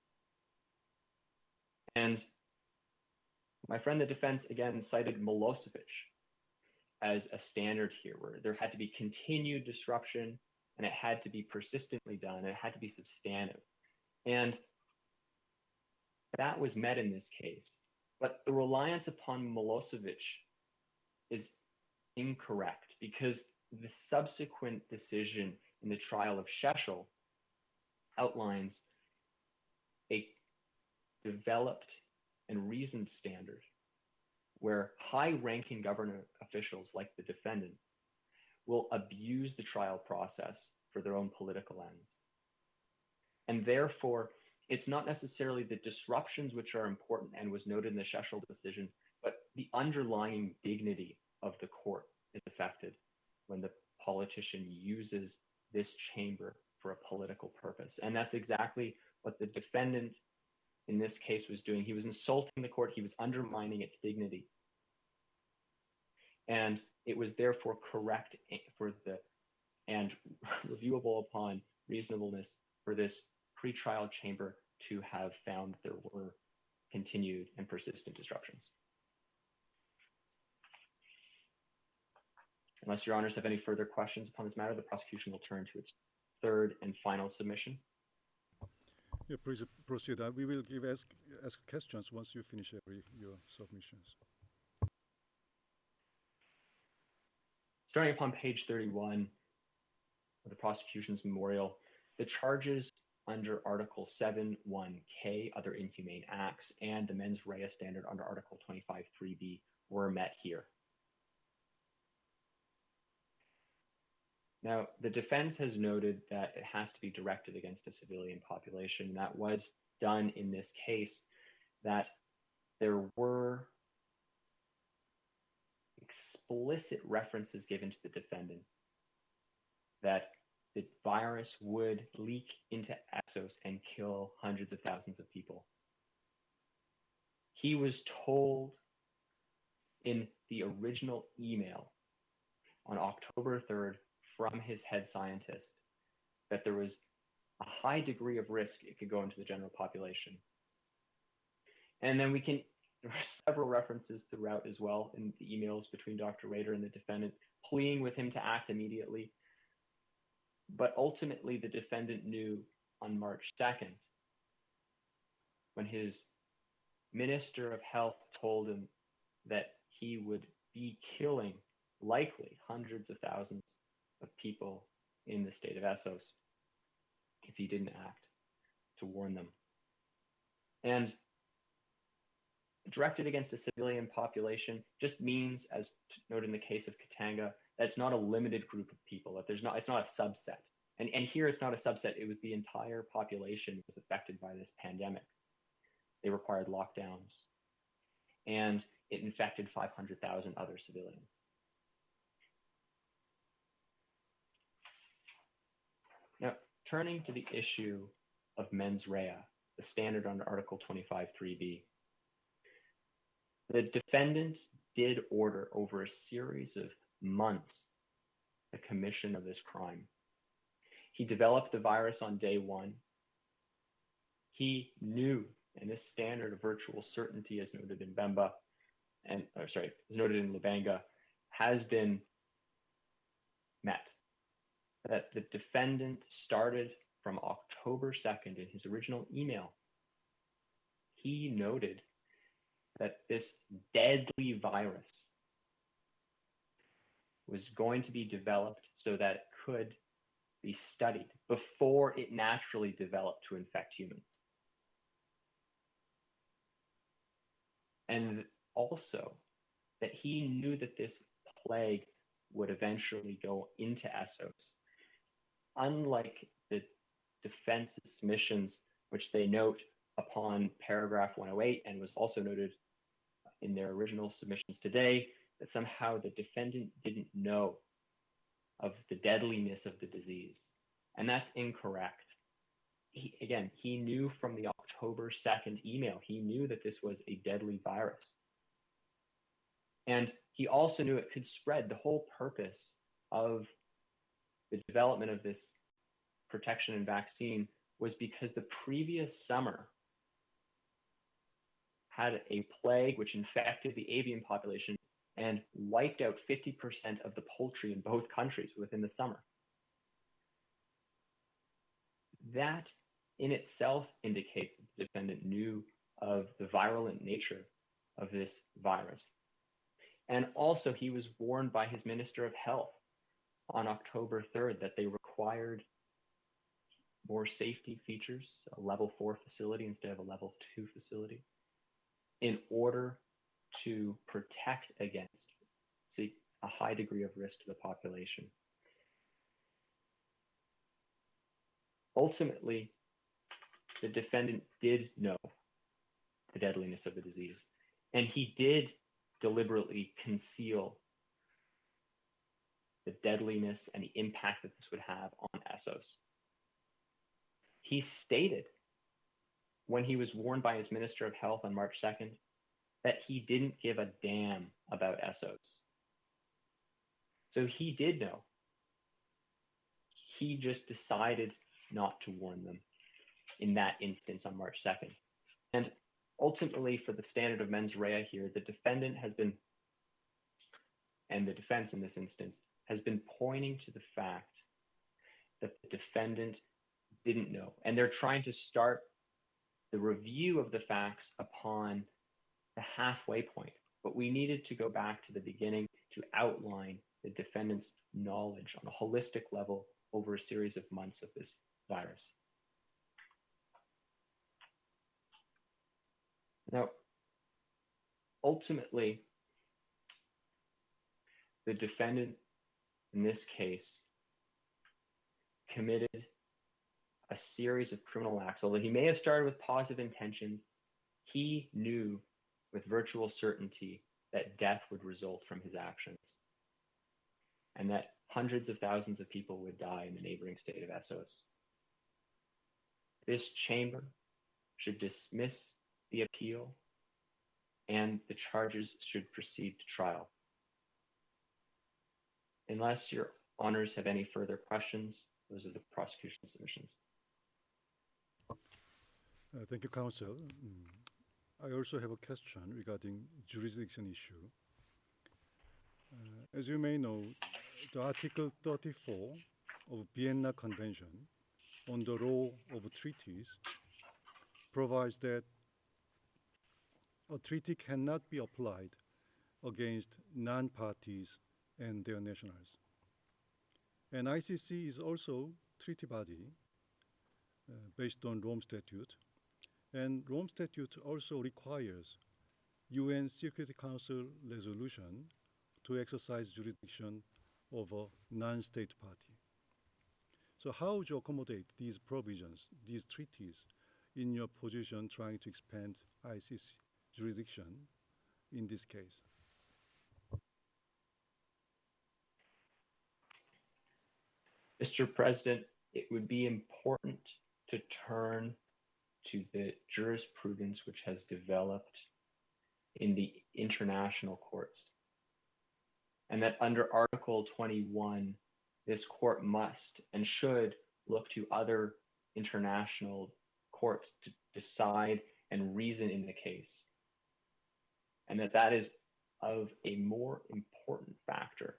And my friend, the defense, again, cited Milosevic as a standard here, where there had to be continued disruption and it had to be persistently done, and it had to be substantive. And that was met in this case. But the reliance upon Milosevic is incorrect because the subsequent decision in the trial of Shechel outlines a developed and reasoned standard where high-ranking government officials like the defendant will abuse the trial process for their own political ends. And therefore, it's not necessarily the disruptions which are important and was noted in the Shechel decision, but the underlying dignity of the court is affected when the politician uses this chamber for a political purpose. And that's exactly what the defendant in this case was doing. He was insulting the court. He was undermining its dignity. And it was therefore correct and reviewable upon reasonableness for this pretrial chamber to have found there were continued and persistent disruptions. Unless your honors have any further questions upon this matter, the prosecution will turn to its third and final submission. Yeah, please proceed. We will ask questions once you finish your submissions. Starting upon page 31 of the prosecution's memorial, the charges under Article 7.1k, other inhumane acts, and the mens rea standard under Article 25.3b were met here. Now, the defense has noted that it has to be directed against a civilian population. That was done in this case, that there were explicit references given to the defendant that the virus would leak into Essos and kill hundreds of thousands of people. He was told in the original email on October 3rd from his head scientist that there was a high degree of risk it could go into the general population. And then there are several references throughout as well in the emails between Dr. Rader and the defendant, pleading with him to act immediately. But ultimately, the defendant knew on March 2nd, when his Minister of Health told him that he would be killing likely hundreds of thousands of people in the state of Essos if he didn't act to warn them. And directed against a civilian population just means, as noted in the case of Katanga, that it's not a limited group of people, that it's not a subset. And here it's not a subset, it was the entire population was affected by this pandemic. They required lockdowns, and it infected 500,000 other civilians. Now, turning to the issue of mens rea, the the standard under Article 25.3b. The defendant did order over a series of months the commission of this crime. He developed the virus on day one. He knew, and this standard of virtual certainty, as noted in Bemba, as noted in Lubanga, has been met. That the defendant started from October 2nd in his original email. He noted that this deadly virus was going to be developed so that it could be studied before it naturally developed to infect humans. And also that he knew that this plague would eventually go into Essos. Unlike the defense's submissions, which they note upon paragraph 108 and was also noted in their original submissions today, that somehow the defendant didn't know of the deadliness of the disease. And that's incorrect. He knew from the October 2nd email, he knew that this was a deadly virus. And he also knew it could spread. The whole purpose of the development of this protection and vaccine was because the previous summer had a plague which infected the avian population and wiped out 50% of the poultry in both countries within the summer. That in itself indicates that the defendant knew of the virulent nature of this virus. And also he was warned by his Minister of Health on October 3rd that they required more safety features, a level 4 facility instead of a level 2 facility, in order to protect against a high degree of risk to the population. Ultimately, the defendant did know the deadliness of the disease, and he did deliberately conceal the deadliness and the impact that this would have on Essos. He stated, when he was warned by his Minister of Health on March 2nd, that he didn't give a damn about Essos. So he did know. He just decided not to warn them in that instance on March 2nd. And ultimately, for the standard of mens rea here, the defendant has been, and the defense in this instance, has been pointing to the fact that the defendant didn't know. And they're trying to start the review of the facts upon the halfway point. But we needed to go back to the beginning to outline the defendant's knowledge on a holistic level over a series of months of this virus. Now, ultimately, the defendant in this case committed a series of criminal acts. Although he may have started with positive intentions, he knew with virtual certainty that death would result from his actions and that hundreds of thousands of people would die in the neighboring state of Essos. This chamber should dismiss the appeal and the charges should proceed to trial. Unless your honors have any further questions, those are the prosecution submissions. Thank you, counsel. I also have a question regarding jurisdiction issue. As you may know, the Article 34 of Vienna Convention on the Law of Treaties provides that a treaty cannot be applied against non-parties and their nationals. And ICC is also treaty body based on Rome Statute. And Rome Statute also requires UN Security Council resolution to exercise jurisdiction over non-state party. So how would you accommodate these provisions, these treaties, in your position trying to expand ICC jurisdiction in this case? Mr. President, it would be important to turn to the jurisprudence which has developed in the international courts. And that under Article 21, this court must and should look to other international courts to decide and reason in the case. And that is of a more important factor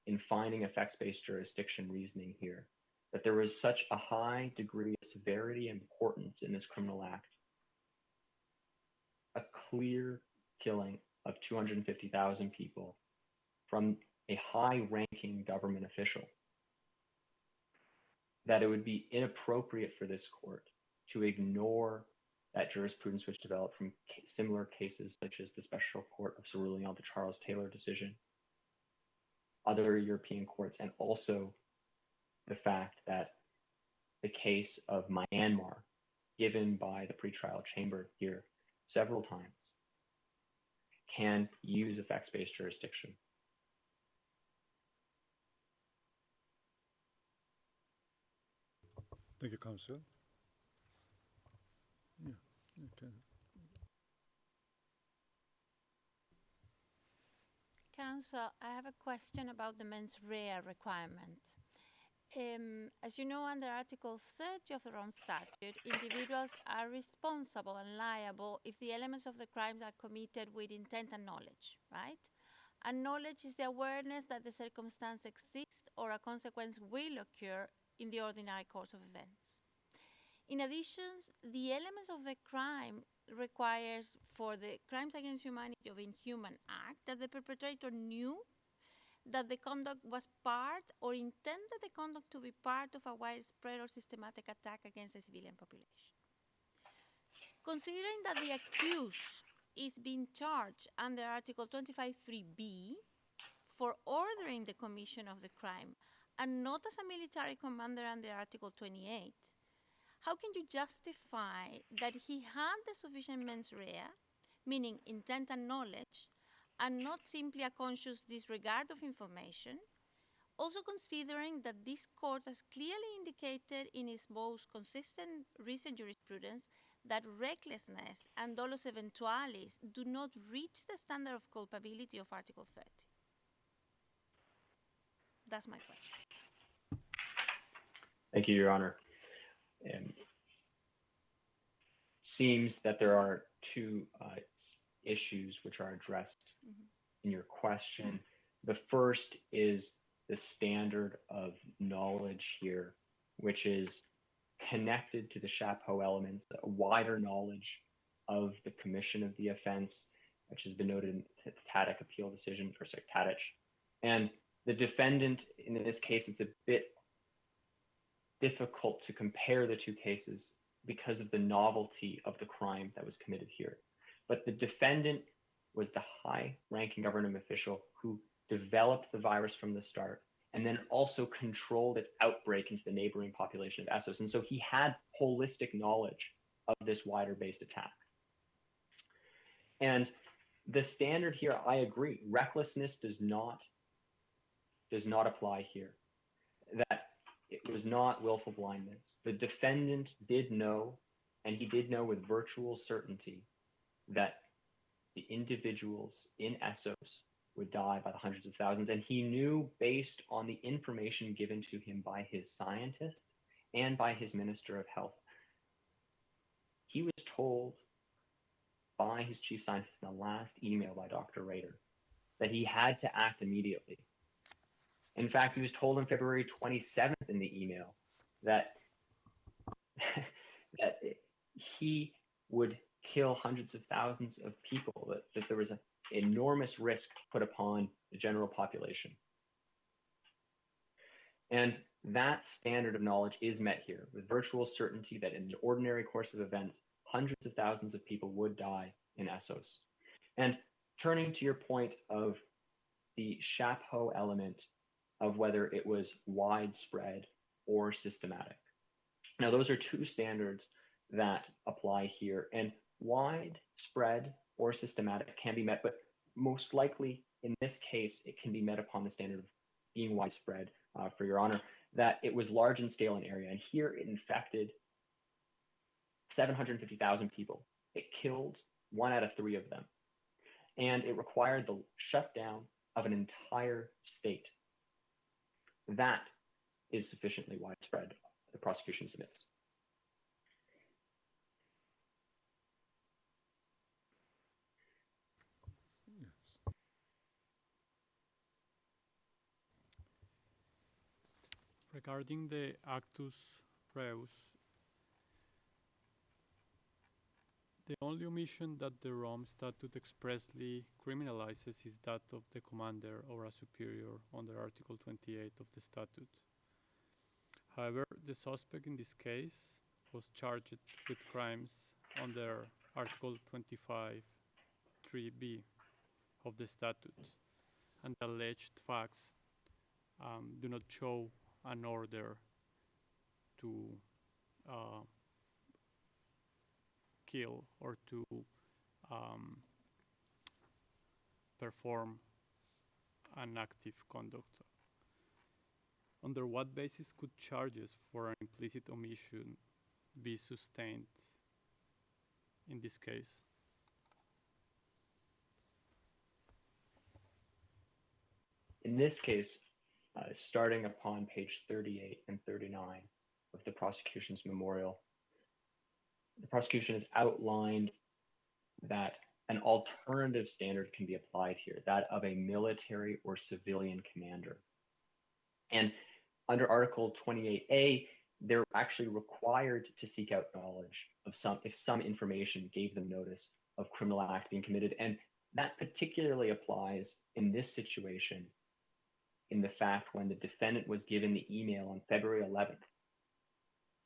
in finding effects-based jurisdiction reasoning here, that there was such a high degree of severity and importance in this criminal act, a clear killing of 250,000 people from a high-ranking government official, that it would be inappropriate for this court to ignore that jurisprudence which developed from similar cases such as the Special Court of Cerulean, the Charles Taylor decision, other European courts, and also the fact that the case of Myanmar, given by the pretrial chamber here several times, can use effects-based jurisdiction. Thank you, Counsel. Yeah, okay. Counsel, I have a question about the mens rea requirement. As you know, under Article 30 of the Rome Statute, individuals are responsible and liable if the elements of the crimes are committed with intent and knowledge, right? And knowledge is the awareness that the circumstance exists or a consequence will occur in the ordinary course of events. In addition, the elements of the crime requires for the crimes against humanity of inhuman act that the perpetrator knew that the conduct was part or intended the conduct to be part of a widespread or systematic attack against the civilian population. Considering that the accused is being charged under Article 25(3)(b) for ordering the commission of the crime and not as a military commander under Article 28, how can you justify that he had the sufficient mens rea, meaning intent and knowledge, and not simply a conscious disregard of information, also considering that this court has clearly indicated in its most consistent recent jurisprudence that recklessness and dolus eventualis do not reach the standard of culpability of Article 30? That's my question. Thank you, Your Honor. Seems that there are two issues which are addressed in your question. The first is the standard of knowledge here, which is connected to the chapeau elements, a wider knowledge of the commission of the offense, which has been noted in the Tadic appeal decision, or sorry, Tadic. And the defendant, in this case, it's a bit difficult to compare the two cases because of the novelty of the crime that was committed here. But the defendant was the high-ranking government official who developed the virus from the start and then also controlled its outbreak into the neighboring population of Essos. And so he had holistic knowledge of this wider-based attack. And the standard here, I agree, recklessness does not apply here. That it was not willful blindness. The defendant did know, and he did know with virtual certainty, that the individuals in Essos would die by the hundreds of thousands. And he knew, based on the information given to him by his scientist and by his Minister of Health, he was told by his chief scientist in the last email by Dr. Rader that he had to act immediately. In fact, he was told on February 27th in the email that, that he would kill hundreds of thousands of people, that there was an enormous risk put upon the general population. And that standard of knowledge is met here with virtual certainty that in the ordinary course of events, hundreds of thousands of people would die in Essos. And turning to your point of the chapeau element of whether it was widespread or systematic. Now, those are two standards that apply here, and widespread or systematic can be met, but most likely in this case, it can be met upon the standard of being widespread, for Your Honor, that it was large in scale and area. And here it infected 750,000 people. It killed 1 out of 3 of them. And it required the shutdown of an entire state. That is sufficiently widespread, the prosecution submits. Regarding the actus reus, the only omission that the Rome Statute expressly criminalizes is that of the commander or a superior under Article 28 of the statute. However, the suspect in this case was charged with crimes under Article 25(3)(b) of the statute, and the alleged facts do not show an order to kill or to perform an active conduct. Under what basis could charges for an implicit omission be sustained in this case? In this case, starting upon page 38 and 39 of the prosecution's memorial, the prosecution has outlined that an alternative standard can be applied here, that of a military or civilian commander. And under Article 28A, they're actually required to seek out knowledge of if some information gave them notice of criminal acts being committed. And that particularly applies in this situation, in the fact when the defendant was given the email on February 11th,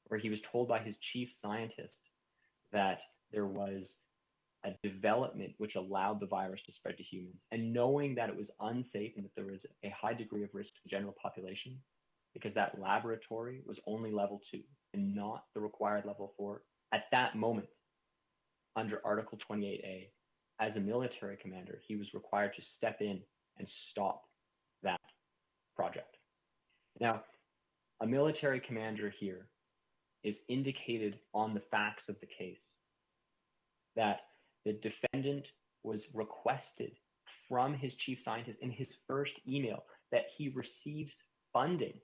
where he was told by his chief scientist that there was a development which allowed the virus to spread to humans. And knowing that it was unsafe and that there was a high degree of risk to the general population, because that laboratory was only level 2 and not the required level 4, at that moment, under Article 28A, as a military commander, he was required to step in and stop that project. Now, a military commander here is indicated on the facts of the case that the defendant was requested from his chief scientist in his first email that he receives funding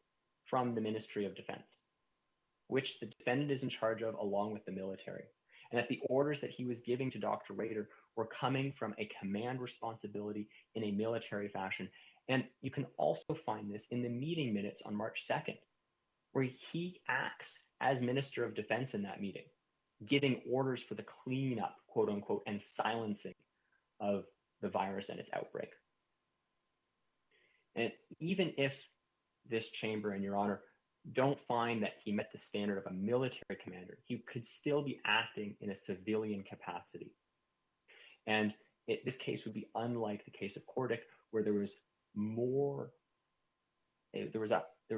from the Ministry of Defense, which the defendant is in charge of along with the military, and that the orders that he was giving to Dr. Rader were coming from a command responsibility in a military fashion. And you can also find this in the meeting minutes on March 2nd, where he acts as Minister of Defense in that meeting, giving orders for the cleanup, quote unquote, and silencing of the virus and its outbreak. And even if this chamber and Your Honor don't find that he met the standard of a military commander, he could still be acting in a civilian capacity. And this case would be unlike the case of Cordic, where there was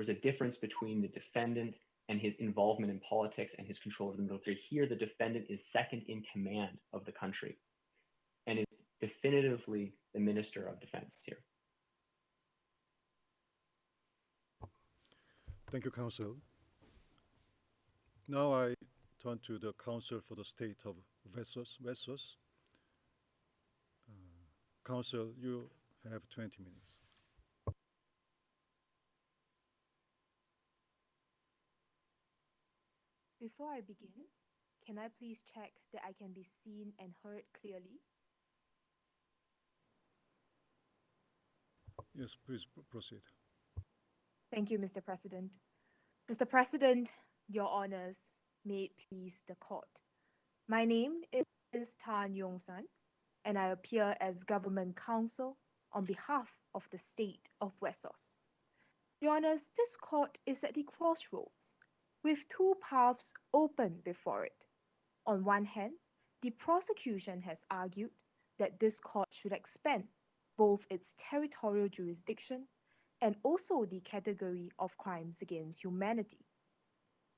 a difference between the defendant and his involvement in politics and his control of the military. Here, the defendant is second in command of the country and is definitively the Minister of Defense here. Thank you, counsel. Now I turn to the counsel for the state of Vessos. Counsel, you have 20 minutes. Before I begin, can I please check that I can be seen and heard clearly? Yes, please proceed. Thank you, Mr. President. Mr. President, Your Honors, may it please the court. My name is Tan Yong-san, and I appear as government counsel on behalf of the state of Vessos. Your Honors, this court is at the crossroads, with two paths open before it. On one hand, the prosecution has argued that this court should expand both its territorial jurisdiction and also the category of crimes against humanity.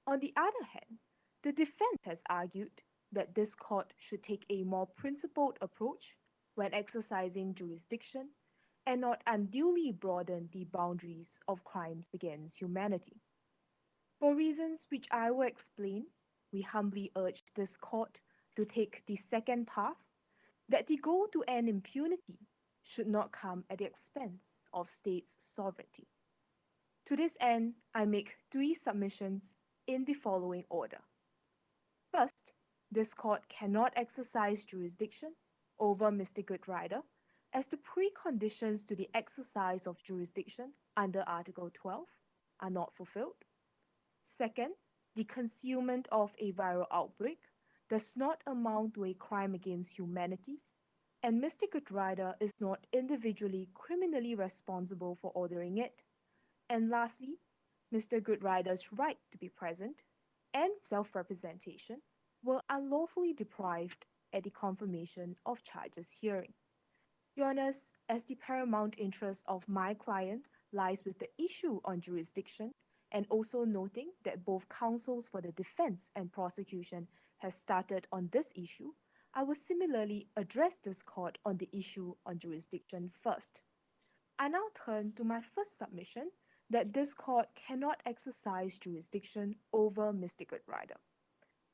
On the other hand, the defense has argued that this court should take a more principled approach when exercising jurisdiction and not unduly broaden the boundaries of crimes against humanity. For reasons which I will explain, we humbly urge this court to take the second path, that the goal to end impunity should not come at the expense of states' sovereignty. To this end, I make 3 submissions in the following order. First, this court cannot exercise jurisdiction over Mr. Goodrider, as the preconditions to the exercise of jurisdiction under Article 12 are not fulfilled. Second, the concealment of a viral outbreak does not amount to a crime against humanity, and Mr. Goodrider is not individually criminally responsible for ordering it. And lastly, Mr. Goodrider's right to be present and self-representation were unlawfully deprived at the confirmation of charges hearing. Your Honours, as the paramount interest of my client lies with the issue on jurisdiction, and also noting that both counsels for the defence and prosecution has started on this issue, I will similarly address this court on the issue on jurisdiction first. I now turn to my first submission, that this court cannot exercise jurisdiction over Mr. Goodrider.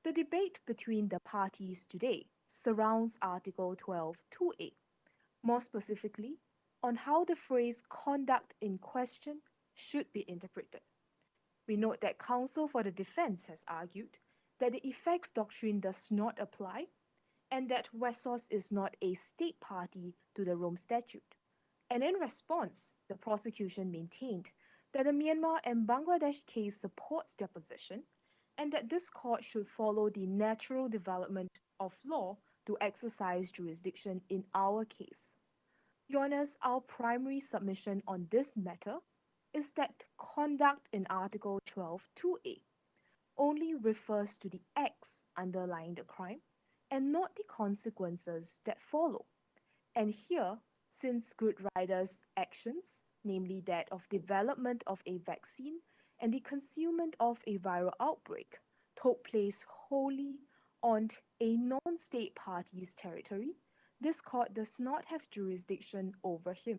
The debate between the parties today surrounds Article 12(2)(a), more specifically, on how the phrase conduct in question should be interpreted. We note that counsel for the defense has argued that the effects doctrine does not apply and that Wessos is not a state party to the Rome Statute. And in response, the prosecution maintained that the Myanmar and Bangladesh case supports their position and that this court should follow the natural development of law to exercise jurisdiction in our case. Your Honours, our primary submission on this matter is that conduct in Article 12(2)(a) only refers to the acts underlying the crime and not the consequences that follow. And here, since Goodrider's actions, namely that of development of a vaccine and the concealment of a viral outbreak, took place wholly on a non-state party's territory, this court does not have jurisdiction over him.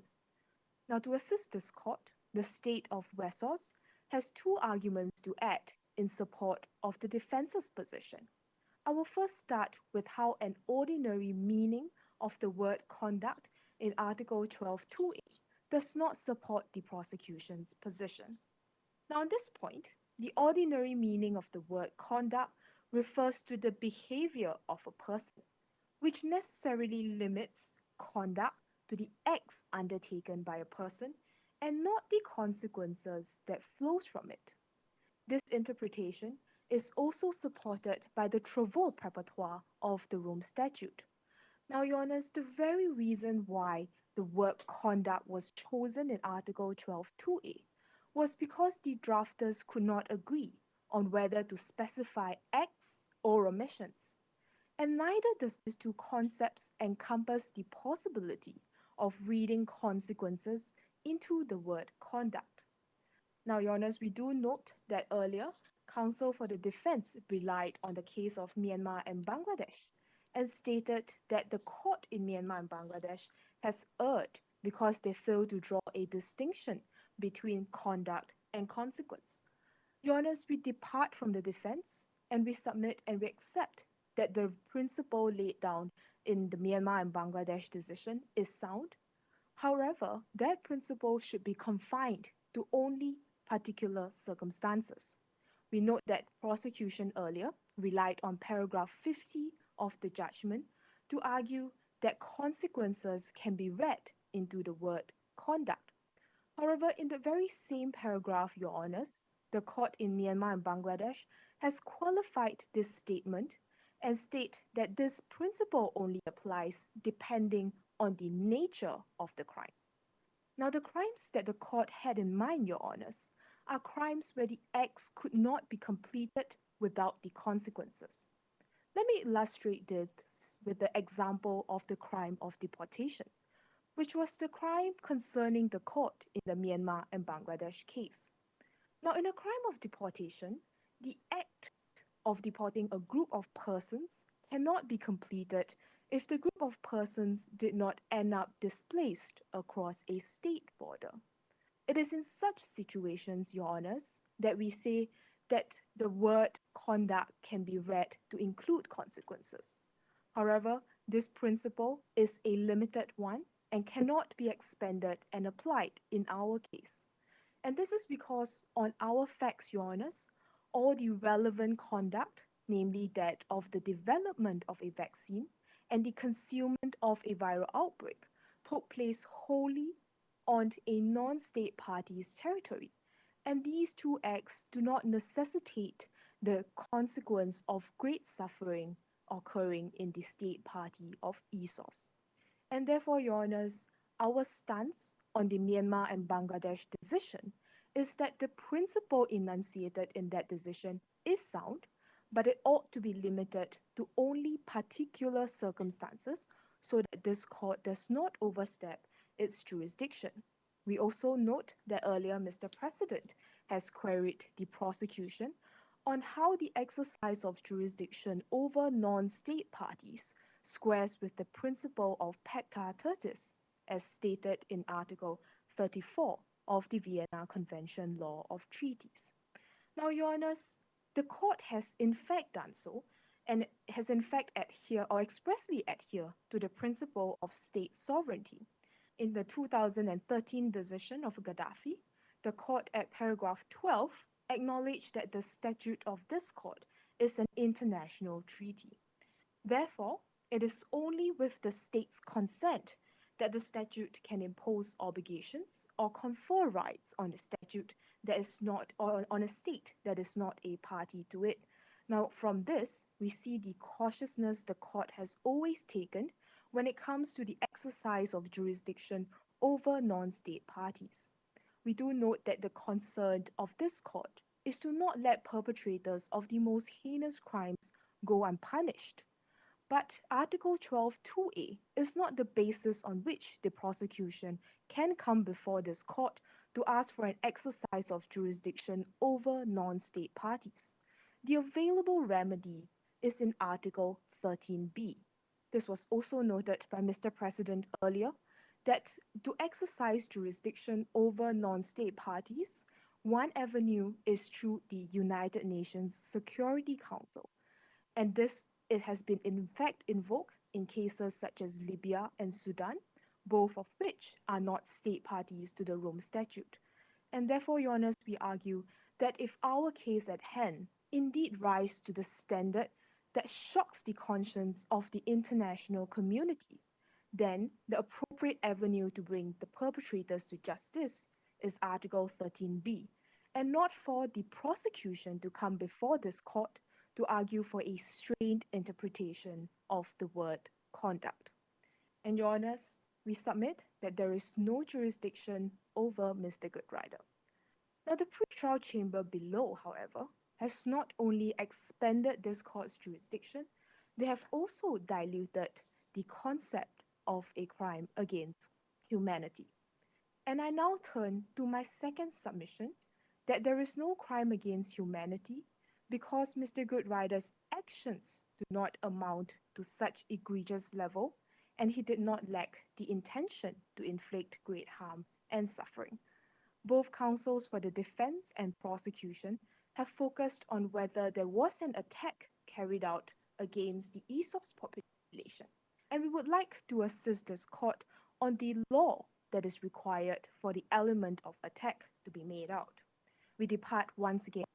Now, to assist this court, the state of Wessos has 2 arguments to add in support of the defense's position. I will first start with how an ordinary meaning of the word conduct in Article 12(2)(a) does not support the prosecution's position. Now, on this point, the ordinary meaning of the word conduct refers to the behavior of a person, which necessarily limits conduct to the acts undertaken by a person and not the consequences that flows from it. This interpretation is also supported by the Travaux Préparatoires of the Rome Statute. Now, Your Honours, the very reason why the word conduct was chosen in Article 12(2)(a) was because the drafters could not agree on whether to specify acts or omissions. And neither does these 2 concepts encompass the possibility of reading consequences into the word conduct. Now, Your Honours, we do note that earlier, counsel for the defense relied on the case of Myanmar and Bangladesh and stated that the court in Myanmar and Bangladesh has erred because they failed to draw a distinction between conduct and consequence. Your Honours, we depart from the defense and we submit and we accept that the principle laid down in the Myanmar and Bangladesh decision is sound. However, that principle should be confined to only particular circumstances. We note that prosecution earlier relied on paragraph 50 of the judgment to argue that consequences can be read into the word conduct. However, in the very same paragraph, Your Honours, the court in Myanmar and Bangladesh has qualified this statement and state that this principle only applies depending on the nature of the crime. Now, the crimes that the court had in mind, Your Honours, are crimes where the acts could not be completed without the consequences. Let me illustrate this with the example of the crime of deportation, which was the crime concerning the court in the Myanmar and Bangladesh case. Now, in a crime of deportation, the act of deporting a group of persons cannot be completed if the group of persons did not end up displaced across a state border. It is in such situations, Your Honours, that we say that the word conduct can be read to include consequences. However, this principle is a limited one and cannot be expanded and applied in our case. And this is because on our facts, Your Honours, all the relevant conduct, namely that of the development of a vaccine and the concealment of a viral outbreak, took place wholly on a non-state party's territory. And these two acts do not necessitate the consequence of great suffering occurring in the state party of ESOS. And therefore, Your Honours, our stance on the Myanmar and Bangladesh decision is that the principle enunciated in that decision is sound, but it ought to be limited to only particular circumstances so that this court does not overstep its jurisdiction. We also note that earlier Mr. President has queried the prosecution on how the exercise of jurisdiction over non-state parties squares with the principle of pacta tertis, as stated in Article 34 of the Vienna Convention Law of Treaties. Now, Your Honours, the court has in fact done so, and has in fact adhere or expressly adhere to the principle of state sovereignty. In the 2013 decision of Gaddafi, the court at paragraph 12 acknowledged that the statute of this court is an international treaty. Therefore, it is only with the state's consent that the statute can impose obligations or confer rights on the statute that is not, or on a state that is not a party to it. Now, from this, we see the cautiousness the court has always taken when it comes to the exercise of jurisdiction over non-state parties. We do note that the concern of this court is to not let perpetrators of the most heinous crimes go unpunished. But Article 12(2)(a) is not the basis on which the prosecution can come before this court to ask for an exercise of jurisdiction over non-state parties. The available remedy is in Article 13b. This was also noted by Mr. President earlier, that to exercise jurisdiction over non-state parties, one avenue is through the United Nations Security Council. And this it has been in fact invoked in cases such as Libya and Sudan, both of which are not state parties to the Rome Statute. And therefore, Your Honours, we argue that if our case at hand indeed rise to the standard that shocks the conscience of the international community, then the appropriate avenue to bring the perpetrators to justice is Article 13b, and not for the prosecution to come before this court to argue for a strained interpretation of the word conduct. And Your Honours, we submit that there is no jurisdiction over Mr. Goodrider. Now, the pre-trial chamber below, however, has not only expanded this court's jurisdiction, they have also diluted the concept of a crime against humanity. And I now turn to my second submission, that there is no crime against humanity because Mr. Goodrider's actions do not amount to such egregious level, and he did not lack the intention to inflict great harm and suffering. Both counsels for the defense and prosecution have focused on whether there was an attack carried out against the ESOS population. And we would like to assist this court on the law that is required for the element of attack to be made out. We depart once again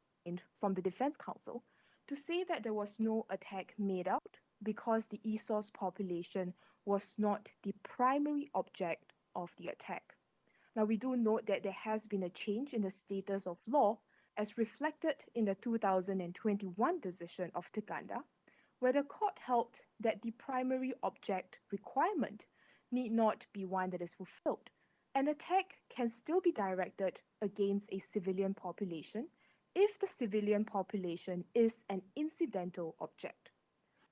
from the defense counsel to say that there was no attack made out because the ESOS population was not the primary object of the attack. Now, we do note that there has been a change in the status of law as reflected in the 2021 decision of Uganda, where the court held that the primary object requirement need not be one that is fulfilled. An attack can still be directed against a civilian population if the civilian population is an incidental object.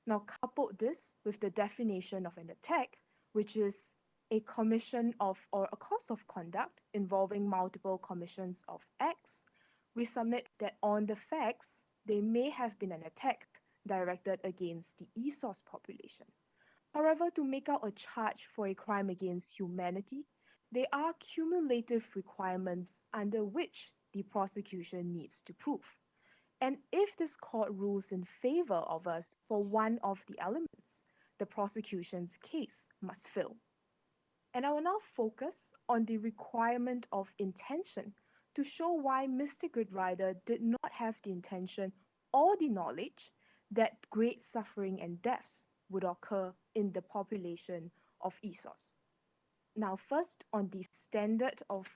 Now, couple this with the definition of an attack, which is a commission of or a course of conduct involving multiple commissions of acts, we submit that on the facts, there may have been an attack directed against the ESOS population. However, to make out a charge for a crime against humanity, there are cumulative requirements under which the prosecution needs to prove. And if this court rules in favor of us for one of the elements, the prosecution's case must fail. And I will now focus on the requirement of intention to show why Mr. Goodrider did not have the intention or the knowledge that great suffering and deaths would occur in the population of ESOS. Now, first, on the standard of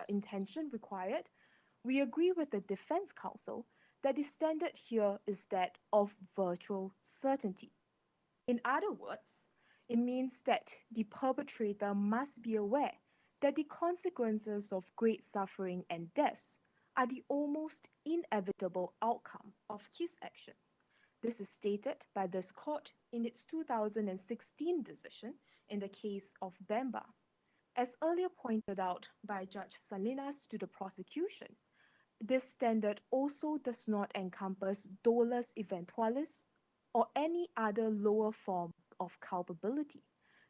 intention required, we agree with the defense counsel that the standard here is that of virtual certainty. In other words, it means that the perpetrator must be aware that the consequences of great suffering and deaths are the almost inevitable outcome of his actions. This is stated by this court in its 2016 decision in the case of Bamba. As earlier pointed out by Judge Salinas to the prosecution, this standard also does not encompass dolus eventualis or any other lower form of culpability.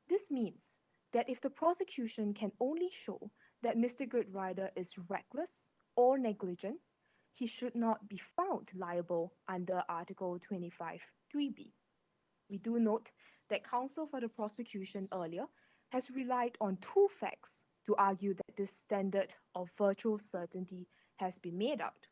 This means that if the prosecution can only show that Mr. Goodrider is reckless or negligent, he should not be found liable under Article 25(3)(b). We do note that counsel for the prosecution earlier has relied on two facts to argue that this standard of virtual certainty has been made out.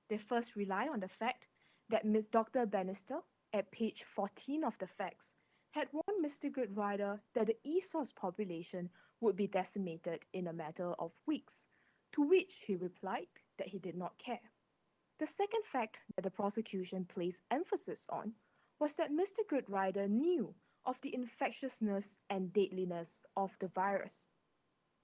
They first rely on the fact that Ms. Dr. Bannister, at page 14 of the facts, had warned Mr. Goodrider that the ESOS population would be decimated in a matter of weeks, to which he replied that he did not care. The second fact that the prosecution placed emphasis on was that Mr. Goodrider knew of the infectiousness and deadliness of the virus.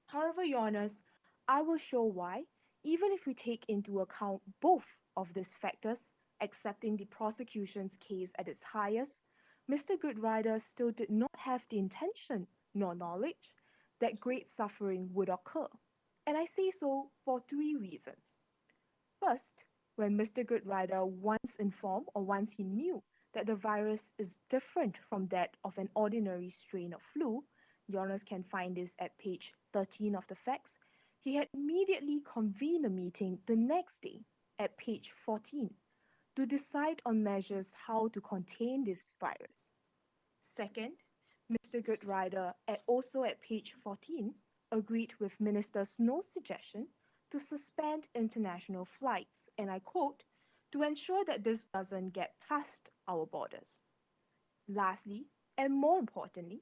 However, Your Honours, I will show why, even if we take into account both of these factors, accepting the prosecution's case at its highest, Mr. Goodrider still did not have the intention nor knowledge that great suffering would occur. And I say so for three reasons. First, when Mr. Goodrider once informed or once he knew that the virus is different from that of an ordinary strain of flu, Your Honours can find this at page 13 of the facts, he had immediately convened a meeting the next day at page 14 to decide on measures how to contain this virus. Second, Mr. Goodrider, also at page 14, agreed with Minister Snow's suggestion to suspend international flights, and I quote, to ensure that this doesn't get past our borders. Lastly, and more importantly,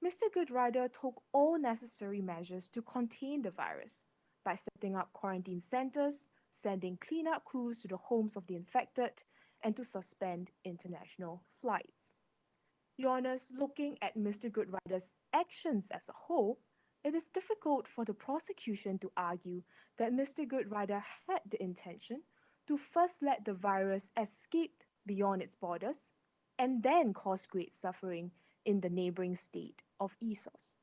Mr. Goodrider took all necessary measures to contain the virus by setting up quarantine centers, sending cleanup crews to the homes of the infected, and to suspend international flights. Your Honours, looking at Mr. Goodrider's actions as a whole, it is difficult for the prosecution to argue that Mr. Goodrider had the intention to first let the virus escape beyond its borders and then cause great suffering in the neighbouring state of ESOS.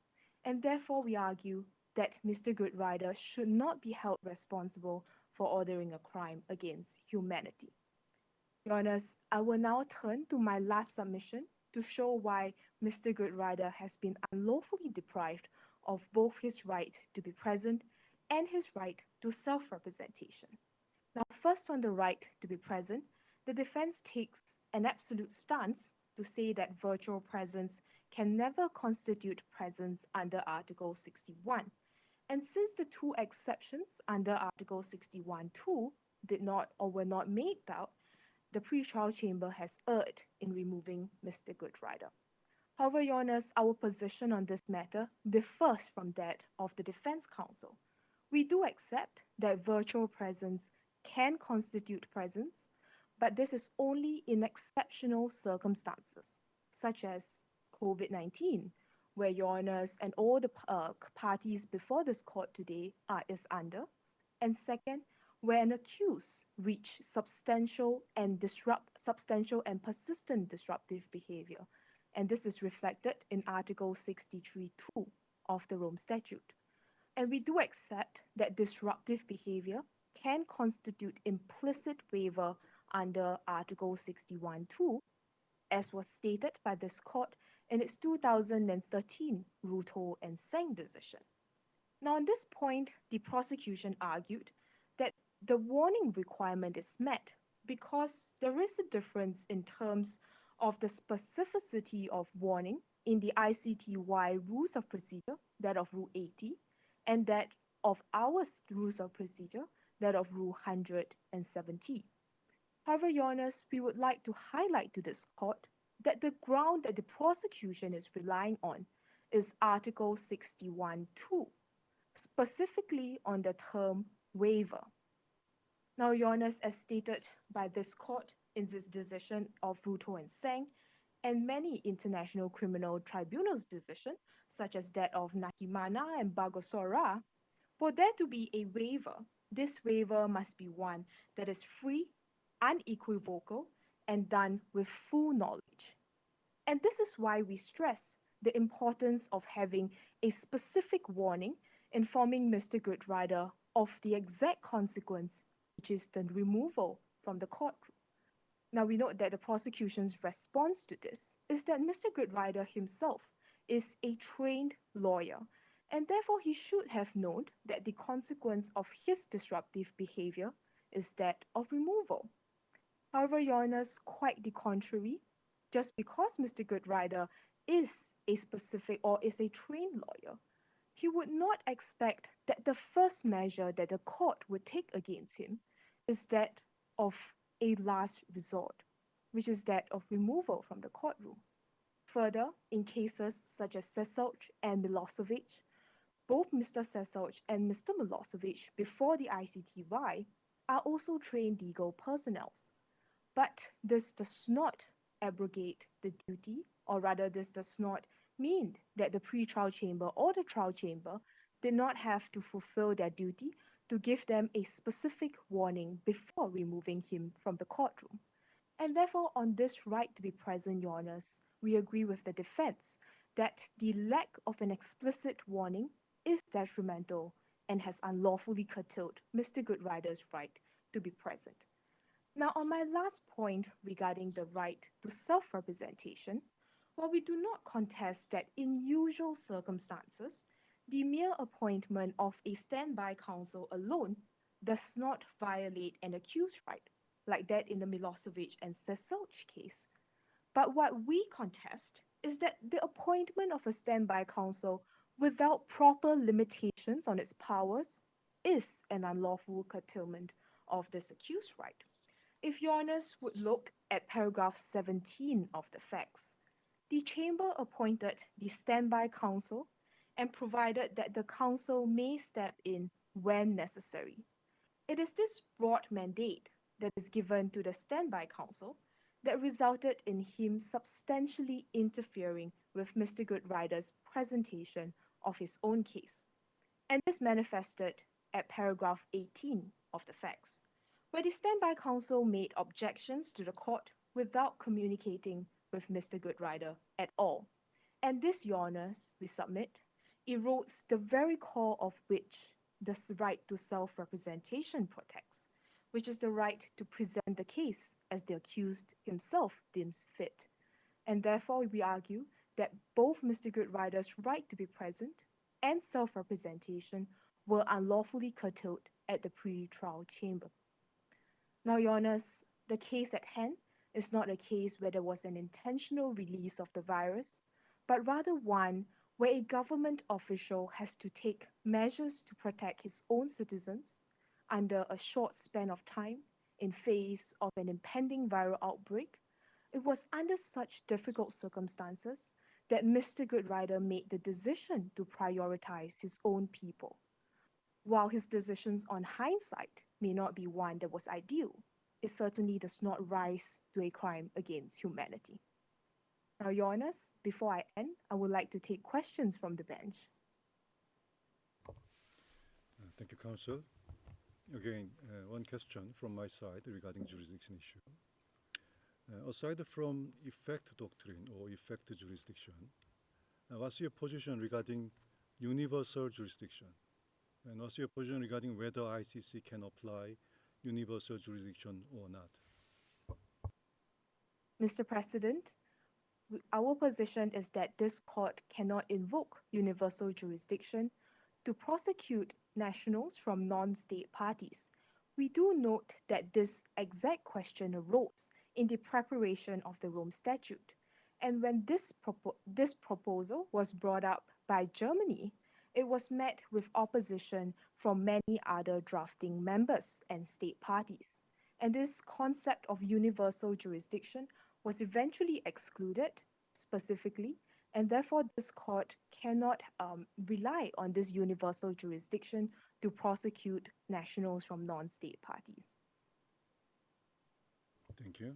And therefore we argue that Mr. Goodrider should not be held responsible for ordering a crime against humanity. Your Honours, I will now turn to my last submission to show why Mr. Goodrider has been unlawfully deprived of both his right to be present and his right to self-representation. Now, first on the right to be present, the defense takes an absolute stance to say that virtual presence can never constitute presence under Article 61. And since the two exceptions under Article 61(2) did not or were not made out, the pre-trial chamber has erred in removing Mr. Goodrider. However, Your Honours, our position on this matter differs from that of the defense counsel. We do accept that virtual presence can constitute presence, but this is only in exceptional circumstances, such as COVID-19, where Your Honours and all the parties before this court today is under. And second, where an accused reach substantial and persistent disruptive behavior, and this is reflected in Article 63(2) of the Rome Statute. And we do accept that disruptive behavior can constitute implicit waiver under Article 61(2), as was stated by this court in its 2013 Ruto and Seng decision. Now, on this point, the prosecution argued that the warning requirement is met because there is a difference in terms of the specificity of warning in the ICTY rules of procedure, that of Rule 80, and that of our rules of procedure, that of Rule 170. However, Your Honours, we would like to highlight to this court that the ground that the prosecution is relying on is Article 61(2), specifically on the term waiver. Now, Your Honours, as stated by this court in this decision of Ruto and Seng, and many international criminal tribunals' decision, such as that of Nakimana and Bagosora, for there to be a waiver, this waiver must be one that is free, unequivocal, and done with full knowledge. And this is why we stress the importance of having a specific warning informing Mr. Goodrider of the exact consequence, which is the removal from the courtroom. Now, we note that the prosecution's response to this is that Mr. Goodrider himself is a trained lawyer, and therefore he should have known that the consequence of his disruptive behavior is that of removal. However, Your Honours, quite the contrary, just because Mr. Goodrider is a specific or is a trained lawyer, he would not expect that the first measure that the court would take against him is that of a last resort, which is that of removal from the courtroom. Further, in cases such as Seselj and Milosevic, both Mr. Seselj and Mr. Milosevic before the ICTY are also trained legal personnel. But this does not abrogate the duty, or rather, this does not mean that the pre-trial chamber or the trial chamber did not have to fulfill their duty to give them a specific warning before removing him from the courtroom. And therefore, on this right to be present, Your Honours, we agree with the defence that the lack of an explicit warning is detrimental and has unlawfully curtailed Mr. Goodrider's right to be present. Now, on my last point regarding the right to self-representation, while we do not contest that in usual circumstances, the mere appointment of a standby counsel alone does not violate an accused right, like that in the Milosevic and Seselj case. But what we contest is that the appointment of a standby counsel without proper limitations on its powers is an unlawful curtailment of this accused right. If Your Honours would look at paragraph 17 of the facts, the chamber appointed the standby counsel and provided that the counsel may step in when necessary. It is this broad mandate that is given to the standby counsel that resulted in him substantially interfering with Mr. Goodrider's presentation of his own case. And this manifested at paragraph 18 of the facts, where the standby counsel made objections to the court without communicating with Mr. Goodrider at all. And this, Your Honours, we submit, erodes the very core of which the right to self-representation protects, which is the right to present the case as the accused himself deems fit. And therefore, we argue that both Mr. Goodrider's right to be present and self-representation were unlawfully curtailed at the pre-trial chamber. Now, Your Honours, the case at hand is not a case where there was an intentional release of the virus, but rather one where a government official has to take measures to protect his own citizens under a short span of time in face of an impending viral outbreak. It was under such difficult circumstances that Mr. Goodrider made the decision to prioritize his own people. While his decisions on hindsight may not be one that was ideal, it certainly does not rise to a crime against humanity. Now, Your Honours, before I end, I would like to take questions from the bench. Thank you, Counsel. Again, one question from my side regarding jurisdiction issue. Aside from effect doctrine or effect jurisdiction, what's your position regarding universal jurisdiction? And what's your position regarding whether ICC can apply universal jurisdiction or not? Mr. President, our position is that this court cannot invoke universal jurisdiction to prosecute nationals from non-state parties We do note that this exact question arose in the preparation of the Rome Statute, and when this proposal was brought up by Germany, it was met with opposition from many other drafting members and state parties. And this concept of universal jurisdiction was eventually excluded specifically, and therefore this court cannot rely on this universal jurisdiction to prosecute nationals from non-state parties. Thank you.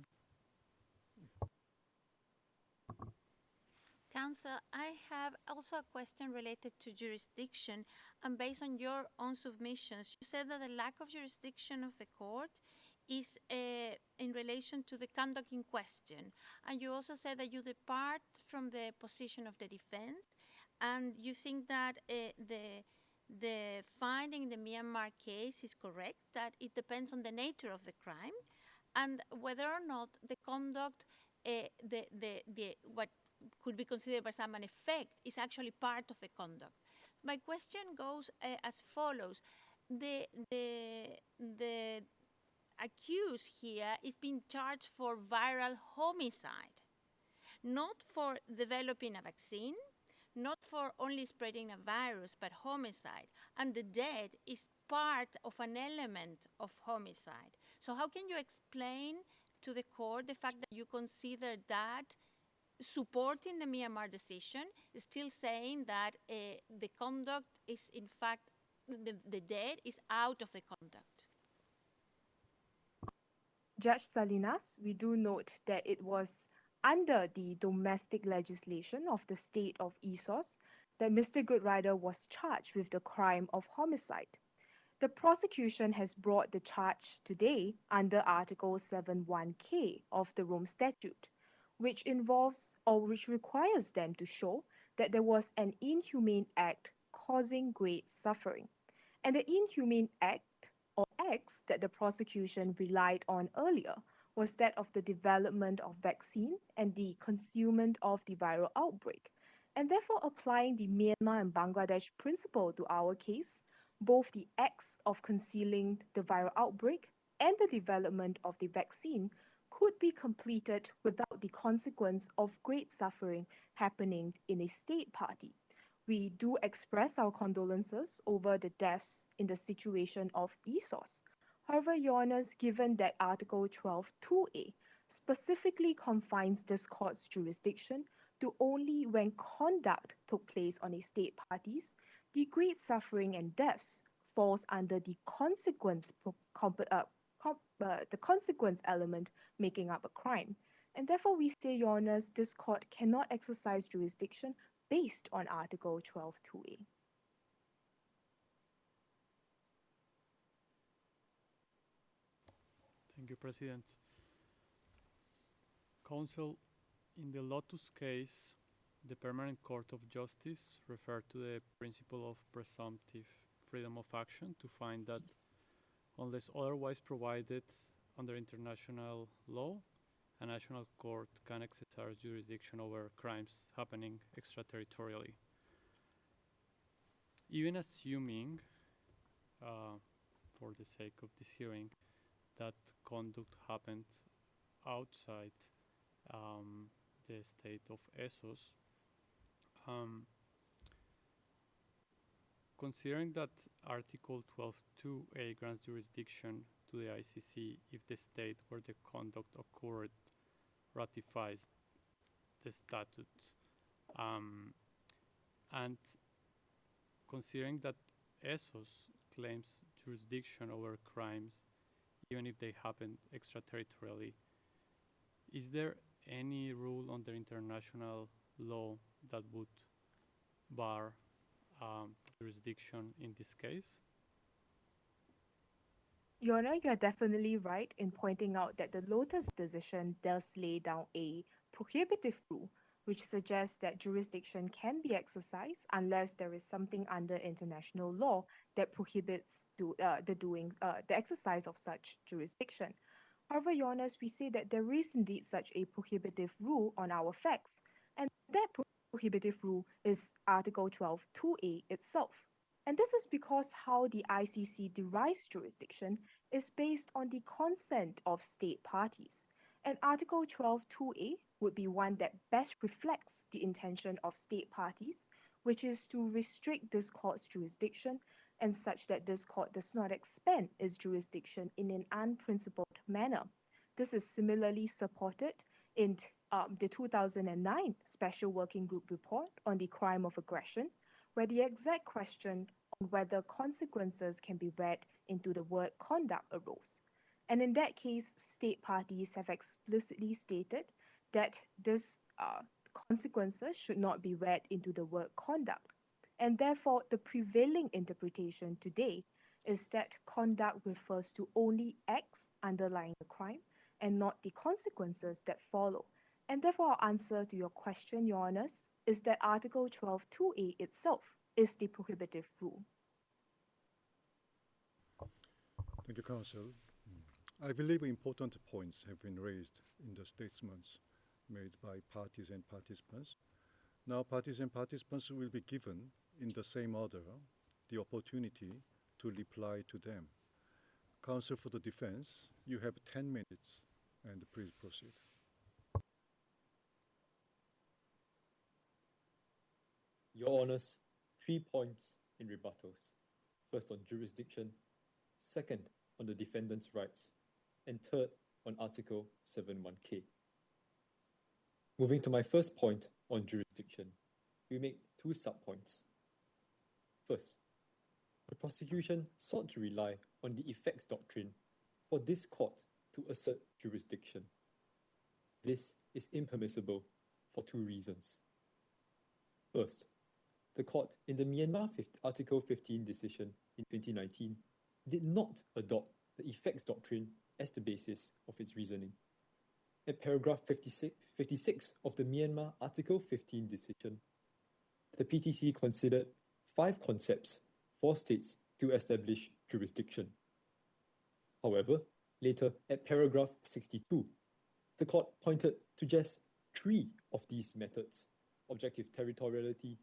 Counsel, I have also a question related to jurisdiction, and based on your own submissions, you said that the lack of jurisdiction of the court is in relation to the conduct in question, and you also said that you depart from the position of the defense, and you think that the finding in the Myanmar case is correct, that it depends on the nature of the crime, and whether or not the conduct, what could be considered by some an effect, is actually part of the conduct. My question goes as follows. The accused here is being charged for viral homicide, not for developing a vaccine, not for only spreading a virus, but homicide. And the death is part of an element of homicide. So how can you explain to the court the fact that you consider that supporting the Myanmar decision, still saying that the conduct is, in fact, the death is out of the conduct? Judge Salinas, we do note that it was under the domestic legislation of the state of Isos that Mr. Goodrider was charged with the crime of homicide. The prosecution has brought the charge today under Article 71K of the Rome Statute, which involves or which requires them to show that there was an inhumane act causing great suffering. And the inhumane act or acts that the prosecution relied on earlier was that of the development of vaccine and the concealment of the viral outbreak. And therefore, applying the Myanmar and Bangladesh principle to our case, both the acts of concealing the viral outbreak and the development of the vaccine could be completed without the consequence of great suffering happening in a state party. We do express our condolences over the deaths in the situation of Isos. However, Your Honours, given that Article 12(2)(a) specifically confines this court's jurisdiction to only when conduct took place on a state parties, the great suffering and deaths falls under the consequence element making up a crime. And therefore, we say, Your Honours, this court cannot exercise jurisdiction based on Article 12(2)(a). Thank you, President. Counsel, in the Lotus case, the Permanent Court of Justice referred to the principle of presumptive freedom of action to find that unless otherwise provided under international law, a national court can exercise jurisdiction over crimes happening extraterritorially. Even assuming, for the sake of this hearing, that conduct happened outside the state of Essos, considering that Article 12(2)(a) grants jurisdiction to the ICC if the state where the conduct occurred ratifies the statute, and considering that Essos claims jurisdiction over crimes even if they happen extraterritorially, is there any rule under international law that would bar jurisdiction in this case? Your Honor, you are definitely right in pointing out that the Lotus decision does lay down a prohibitive rule, which suggests that jurisdiction can be exercised unless there is something under international law that prohibits the exercise of such jurisdiction. However, Your Honors, we say that there is indeed such a prohibitive rule on our facts, and that prohibitive rule is Article 12(2)(a) itself. And this is because how the ICC derives jurisdiction is based on the consent of state parties. And Article 12.2a would be one that best reflects the intention of state parties, which is to restrict this court's jurisdiction and such that this court does not expand its jurisdiction in an unprincipled manner. This is similarly supported in the 2009 Special Working Group report on the crime of aggression, where the exact question on whether consequences can be read into the word conduct arose. And in that case, state parties have explicitly stated that this consequences should not be read into the word conduct. And therefore, the prevailing interpretation today is that conduct refers to only acts underlying the crime and not the consequences that follow. And therefore, our answer to your question, Your Honours, is that Article 12.2a itself is the prohibitive rule. Thank you, Counsel. I believe important points have been raised in the statements made by parties and participants. Now, parties and participants will be given, in the same order, the opportunity to reply to them. Counsel for the defense, you have 10 minutes, and please proceed. Your Honours, 3 points in rebuttals. First on jurisdiction, second on the defendant's rights, and third on Article 7.1k. Moving to my first point on jurisdiction, we make 2 sub-points. First, the prosecution sought to rely on the effects doctrine for this court to assert jurisdiction. This is impermissible for 2 reasons. First, the court in the Myanmar Article 15 decision in 2019 did not adopt the effects doctrine as the basis of its reasoning. At paragraph 56 of the Myanmar Article 15 decision, the PTC considered 5 concepts for states to establish jurisdiction. However, later at paragraph 62, the court pointed to just 3 of these methods: objective territoriality,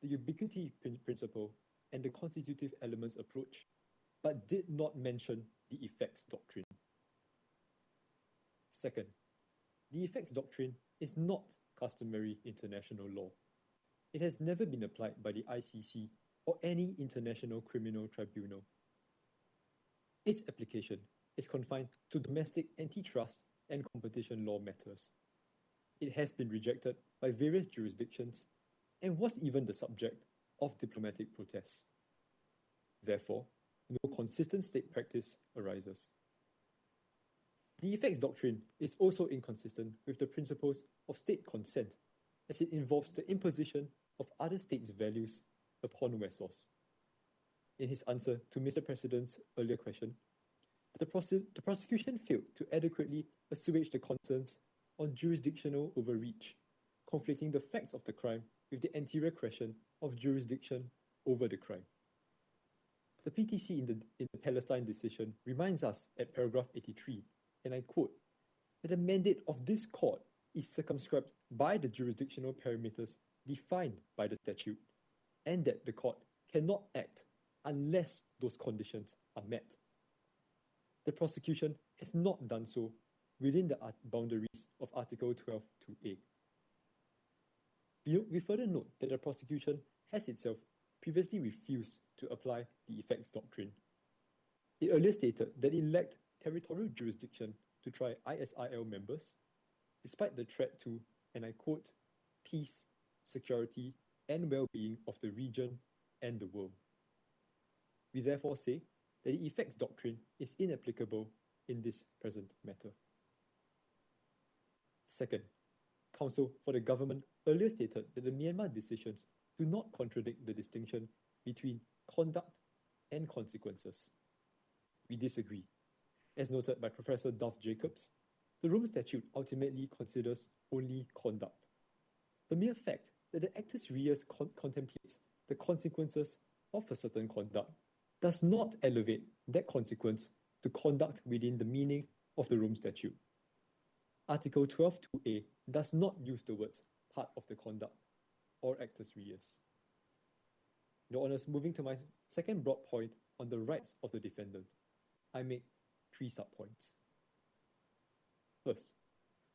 the ubiquity principle, and the constitutive elements approach, but did not mention the effects doctrine. Second, the effects doctrine is not customary international law. It has never been applied by the ICC or any international criminal tribunal. Its application is confined to domestic antitrust and competition law matters. It has been rejected by various jurisdictions and was even the subject of diplomatic protests. Therefore, no consistent state practice arises. The effects doctrine is also inconsistent with the principles of state consent, as it involves the imposition of other states' values upon Wessos. In his answer to Mr. President's earlier question, the prosecution failed to adequately assuage the concerns on jurisdictional overreach, conflating the facts of the crime with the anterior question of jurisdiction over the crime. The PTC in the Palestine decision reminds us at paragraph 83, and I quote, that the mandate of this court is circumscribed by the jurisdictional parameters defined by the statute, and that the court cannot act unless those conditions are met. The prosecution has not done so within the boundaries of Article 12.2a. We further note that the prosecution has itself previously refused to apply the effects doctrine. It earlier stated that it lacked territorial jurisdiction to try ISIL members, despite the threat to, and I quote, peace, security, and well-being of the region and the world. We therefore say that the effects doctrine is inapplicable in this present matter. Second, counsel for the government earlier stated that the Myanmar decisions do not contradict the distinction between conduct and consequences. We disagree. As noted by Professor Duff Jacobs, the Rome Statute ultimately considers only conduct. The mere fact that the actus reus contemplates the consequences of a certain conduct does not elevate that consequence to conduct within the meaning of the Rome Statute. Article 12.2a does not use the words part of the conduct or actus reus. Your Honours, moving to my second broad point on the rights of the defendant, I make 3 sub-points. First,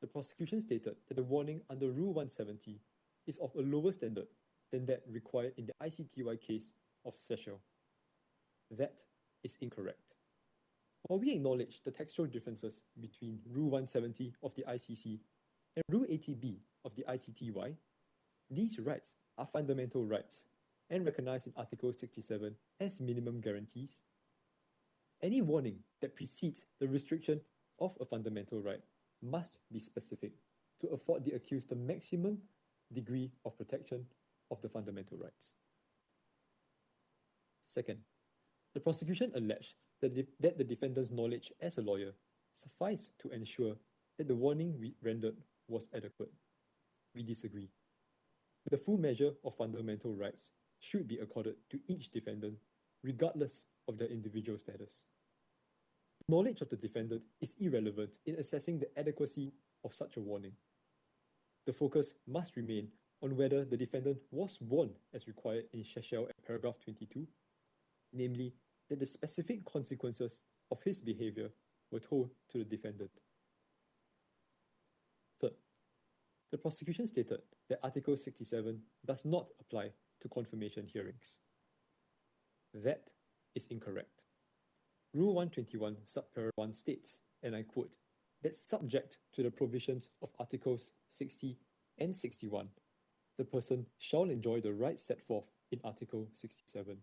the prosecution stated that the warning under Rule 170 is of a lower standard than that required in the ICTY case of Seychelles. That is incorrect. While we acknowledge the textual differences between Rule 170 of the ICC and Rule 80B of the ICTY, these rights are fundamental rights and recognized in Article 67 as minimum guarantees. Any warning that precedes the restriction of a fundamental right must be specific to afford the accused the maximum degree of protection of the fundamental rights. Second, the prosecution alleged that the defendant's knowledge as a lawyer sufficed to ensure that the warning rendered was adequate. We disagree. The full measure of fundamental rights should be accorded to each defendant, regardless of their individual status. Knowledge of the defendant is irrelevant in assessing the adequacy of such a warning. The focus must remain on whether the defendant was warned as required in Seychelles at paragraph 22, namely that the specific consequences of his behavior were told to the defendant. Third, the prosecution stated that Article 67 does not apply to confirmation hearings. That is incorrect. Rule 121 subparagraph 1 states, and I quote, that subject to the provisions of Articles 60 and 61, the person shall enjoy the rights set forth in Article 67.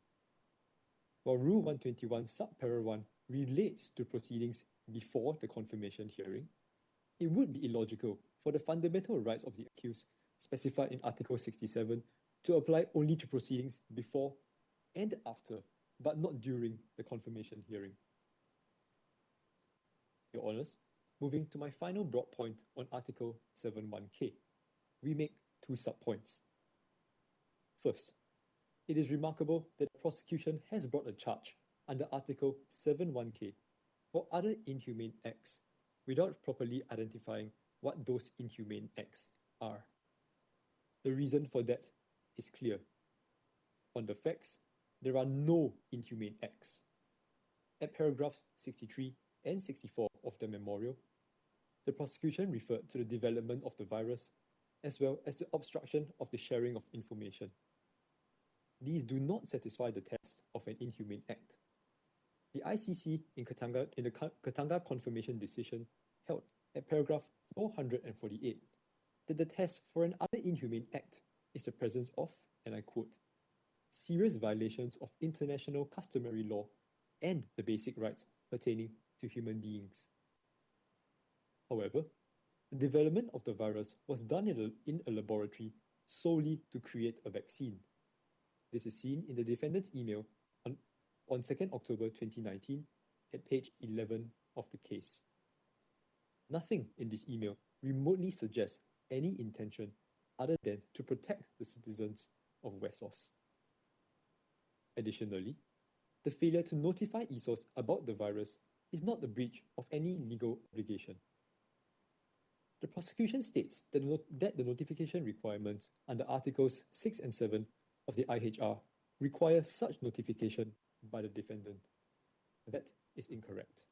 While Rule 121 subparagraph 1 relates to proceedings before the confirmation hearing, it would be illogical for the fundamental rights of the accused specified in Article 67 to apply only to proceedings before and after, but not during the confirmation hearing. Your Honours, moving to my final broad point on Article 71K, we make 2 sub-points. First, it is remarkable that the prosecution has brought a charge under Article 71K for other inhumane acts without properly identifying what those inhumane acts are. The reason for that is clear. On the facts, there are no inhumane acts. At paragraphs 63 and 64 of the memorial, the prosecution referred to the development of the virus as well as the obstruction of the sharing of information. These do not satisfy the test of an inhumane act. The ICC in the Katanga confirmation decision held at paragraph 448 that the test for an other inhumane act is the presence of, and I quote, serious violations of international customary law and the basic rights pertaining to human beings. However, the development of the virus was done in a laboratory solely to create a vaccine. This is seen in the defendant's email on 2nd October 2019 at page 11 of the case. Nothing in this email remotely suggests any intention other than to protect the citizens of Wessos. Additionally, the failure to notify ESOS about the virus is not the breach of any legal obligation. The prosecution states that the notification requirements under Articles 6 and 7 of the IHR require such notification by the defendant. That is incorrect.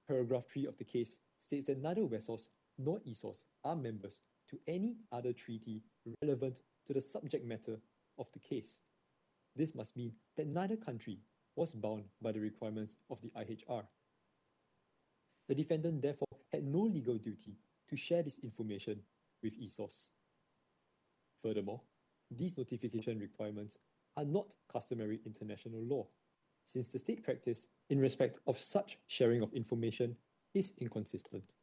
Paragraph 3 of the case states that neither Wessos nor ESOS are members to any other treaty relevant to the subject matter of the case. This must mean that neither country was bound by the requirements of the IHR. The defendant therefore had no legal duty to share this information with ESOS. Furthermore, these notification requirements are not customary international law, since the state practice in respect of such sharing of information is inconsistent.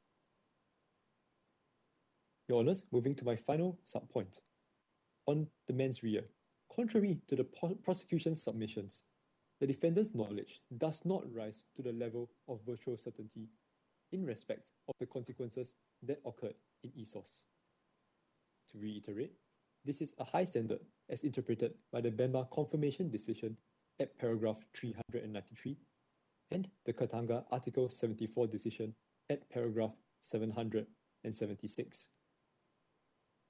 Your Honours, moving to my final sub-point. On the mens rea, contrary to the prosecution's submissions, the defendant's knowledge does not rise to the level of virtual certainty in respect of the consequences that occurred in ESOS. To reiterate, this is a high standard as interpreted by the Bemba confirmation decision at paragraph 393 and the Katanga Article 74 decision at paragraph 776.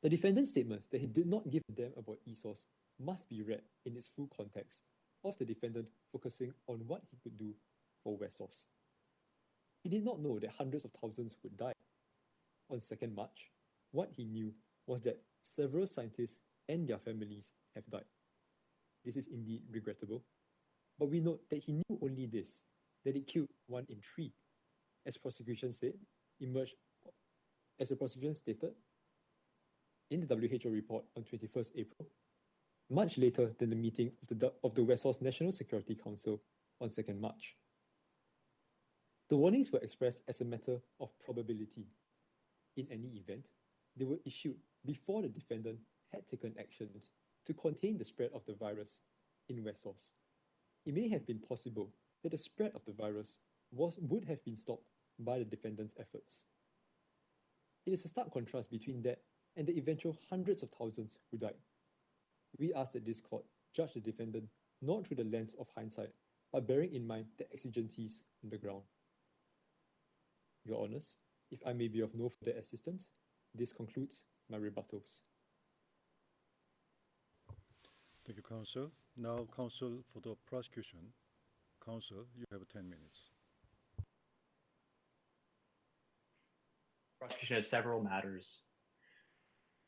The defendant's statements that he did not give a damn about ESOS must be read in its full context of the defendant focusing on what he could do for Wessos. He did not know that hundreds of thousands would die. On 2nd March, what he knew was that several scientists and their families have died. This is indeed regrettable, but we note that he knew only this, that it killed 1 in 3. As the prosecution stated in the WHO report on 21st April, much later than the meeting of the Wessos National Security Council on 2nd March. The warnings were expressed as a matter of probability. In any event, they were issued before the defendant had taken actions to contain the spread of the virus in Wessos. It may have been possible that the spread of the virus would have been stopped by the defendant's efforts. It is a stark contrast between that and the eventual hundreds of thousands who died. We ask that this court judge the defendant not through the lens of hindsight, but bearing in mind the exigencies on the ground. Your Honours, if I may be of no further assistance, this concludes my rebuttals. Thank you, Counsel. Now, Counsel for the prosecution. Counsel, you have 10 minutes. Prosecution has several matters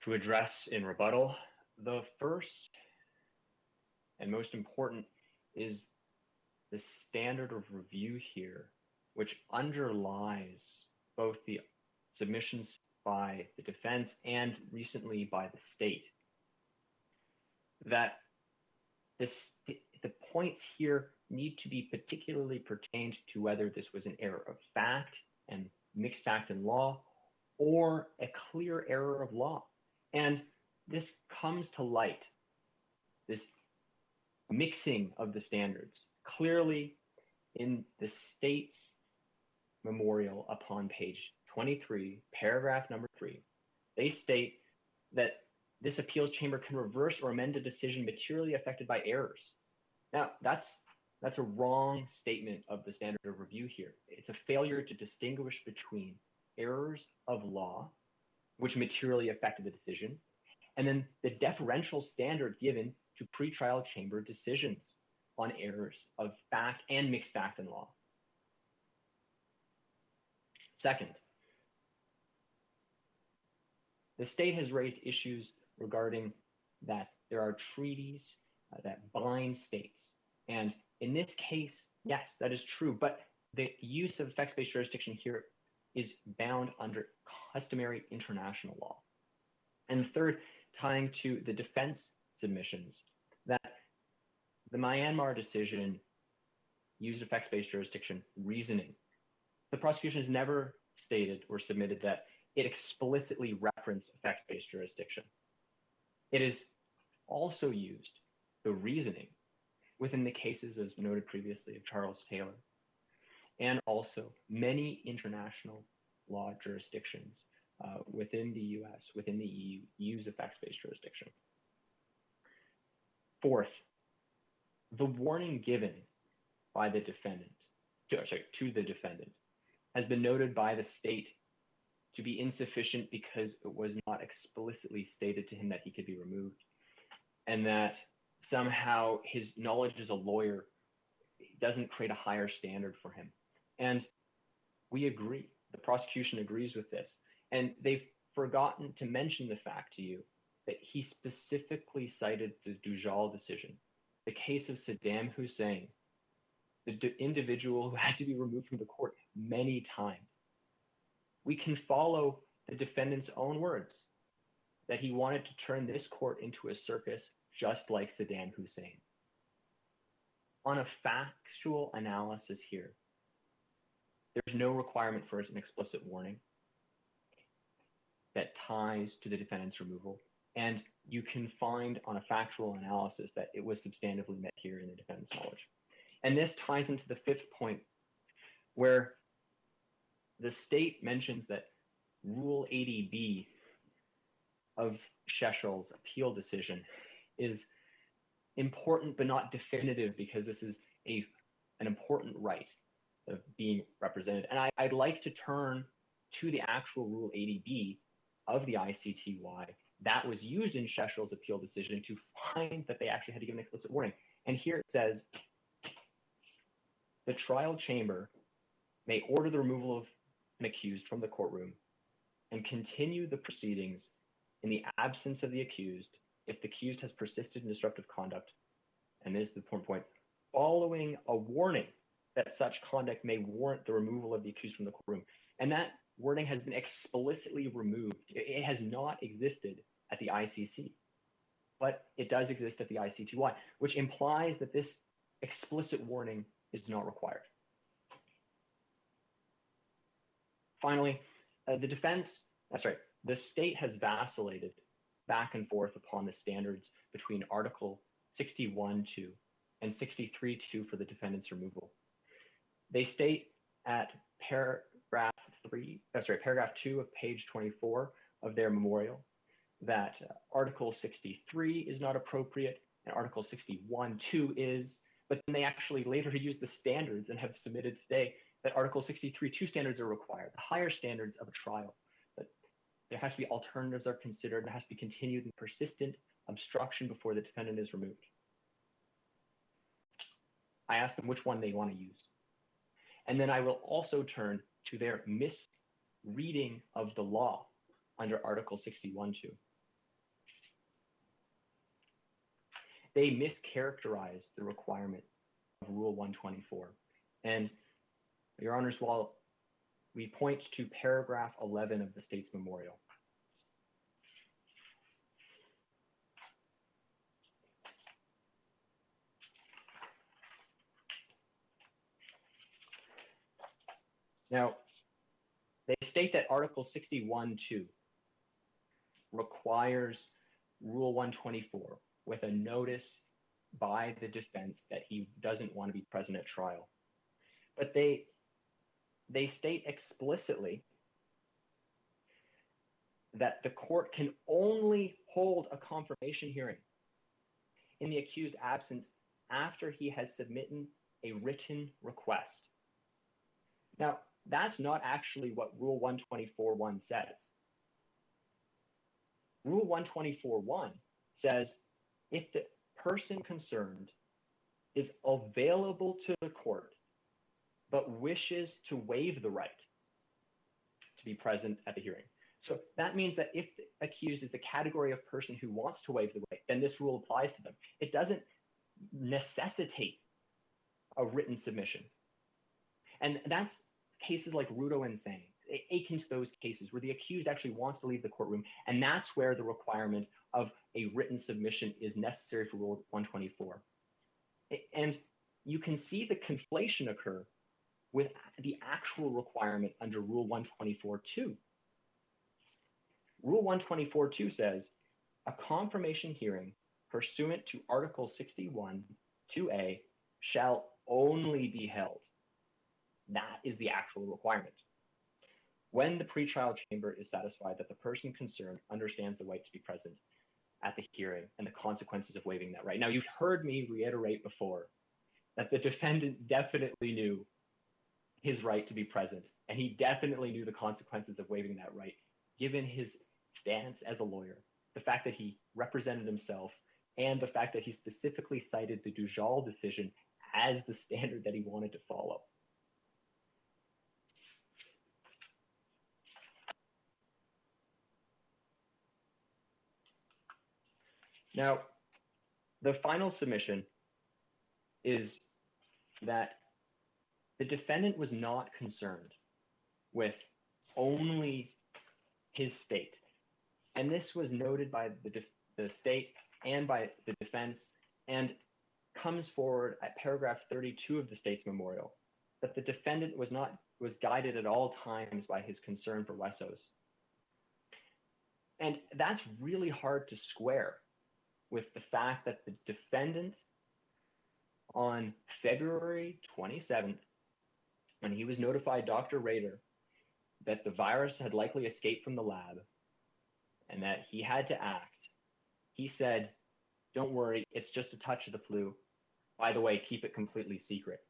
to address in rebuttal. The first and most important is the standard of review here, which underlies both the submissions by the defense and recently by the state. That the points here need to be particularly pertained to whether this was an error of fact and mixed fact and law, or a clear error of law. And this comes to light, this mixing of the standards, clearly in the state's memorial upon page 23, paragraph number 3. They state that this appeals chamber can reverse or amend a decision materially affected by errors. Now, that's a wrong statement of the standard of review here. It's a failure to distinguish between errors of law, which materially affected the decision, and then the deferential standard given to pretrial chamber decisions on errors of fact and mixed fact and law. Second, the state has raised issues regarding that there are treaties that bind states. And in this case, yes, that is true, but the use of effects-based jurisdiction here is bound under customary international law. And third, tying to the defense submissions, that the Myanmar decision used effects-based jurisdiction reasoning. The prosecution has never stated or submitted that it explicitly referenced effects-based jurisdiction. It is also used the reasoning within the cases, as noted previously, of Charles Taylor, and also many international law jurisdictions within the US, within the EU, use effects-based jurisdiction. Fourth, the warning given by the defendant, to the defendant, has been noted by the state to be insufficient because it was not explicitly stated to him that he could be removed, and that somehow his knowledge as a lawyer doesn't create a higher standard for him. And we agree. The prosecution agrees with this. And they've forgotten to mention the fact to you that he specifically cited the Dujal decision, the case of Saddam Hussein, the individual who had to be removed from the court many times. We can follow the defendant's own words that he wanted to turn this court into a circus just like Saddam Hussein. On a factual analysis here, there's no requirement for an explicit warning that ties to the defendant's removal. And you can find on a factual analysis that it was substantively met here in the defendant's knowledge. And this ties into the fifth point, where the state mentions that Rule 80B of Sheshel's appeal decision is important but not definitive, because this is an important right of being represented. And I'd like to turn to the actual Rule 80B of the ICTY that was used in Sheshel's appeal decision to find that they actually had to give an explicit warning. And here it says, the trial chamber may order the removal of an accused from the courtroom and continue the proceedings in the absence of the accused if the accused has persisted in disruptive conduct, and this is the point, following a warning that such conduct may warrant the removal of the accused from the courtroom. And that wording has been explicitly removed. It has not existed at the ICC, but it does exist at the ICTY, which implies that this explicit warning is not required. Finally, the state has vacillated back and forth upon the standards between Article 61.2 and 63.2 for the defendant's removal. They state at paragraph 2 of page 24 of their memorial that Article 63 is not appropriate and Article 61.2 is, but then they actually later use the standards and have submitted today that Article 63.2 standards are required, the higher standards of a trial. But there has to be alternatives are considered, there has to be continued and persistent obstruction before the defendant is removed. I asked them which one they want to use. And then I will also turn to their misreading of the law under Article 61.2. They mischaracterize the requirement of Rule 124. And Your Honors, while we point to paragraph 11 of the state's memorial, now, they state that Article 61.2 requires Rule 124 with a notice by the defense that he doesn't want to be present at trial. But they state explicitly that the court can only hold a confirmation hearing in the accused's absence after he has submitted a written request. Now, that's not actually what Rule 124.1 says. Rule 124.1 says if the person concerned is available to the court but wishes to waive the right to be present at the hearing. So that means that if the accused is the category of person who wants to waive the right, then this rule applies to them. It doesn't necessitate a written submission. And that's cases like Rudo and Sang, akin to those cases where the accused actually wants to leave the courtroom, and that's where the requirement of a written submission is necessary for Rule 124. And you can see the conflation occur with the actual requirement under Rule 124.2. Rule 124.2 says, a confirmation hearing pursuant to Article 61.2a shall only be held. That is the actual requirement. When the pretrial chamber is satisfied that the person concerned understands the right to be present at the hearing and the consequences of waiving that right. Now, you've heard me reiterate before that the defendant definitely knew his right to be present, and he definitely knew the consequences of waiving that right, given his stance as a lawyer, the fact that he represented himself, and the fact that he specifically cited the Dujal decision as the standard that he wanted to follow. Now, the final submission is that the defendant was not concerned with only his state. And this was noted by the state and by the defense, and comes forward at paragraph 32 of the state's memorial, that the defendant was guided at all times by his concern for Wessos. And that's really hard to square with the fact that the defendant on February 27th, when he was notified Dr. Rader that the virus had likely escaped from the lab and that he had to act, he said, don't worry, it's just a touch of the flu. By the way, keep it completely secret.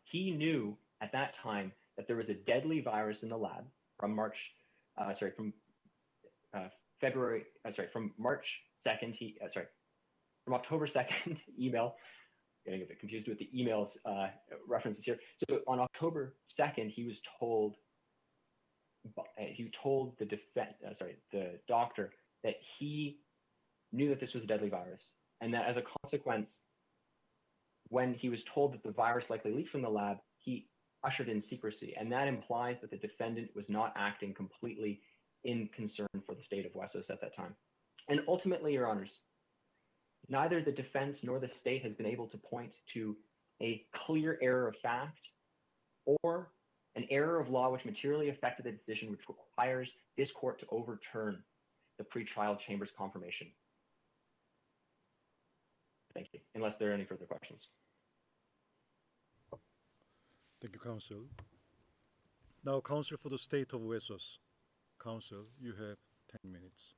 He knew at that time that there was a deadly virus in the lab from from March 2nd, from October 2nd email, getting a bit confused with the emails references here. So on October 2nd, he told the doctor that he knew that this was a deadly virus, and that as a consequence, when he was told that the virus likely leaked from the lab, he ushered in secrecy. And that implies that the defendant was not acting completely in concern for the state of Wessos at that time. And ultimately, Your Honors, neither the defense nor the state has been able to point to a clear error of fact or an error of law which materially affected the decision, which requires this court to overturn the pretrial chamber's confirmation. Thank you. Unless there are any further questions. Thank you, counsel. Now, counsel for the state of Wessos. Counsel, you have 10 minutes.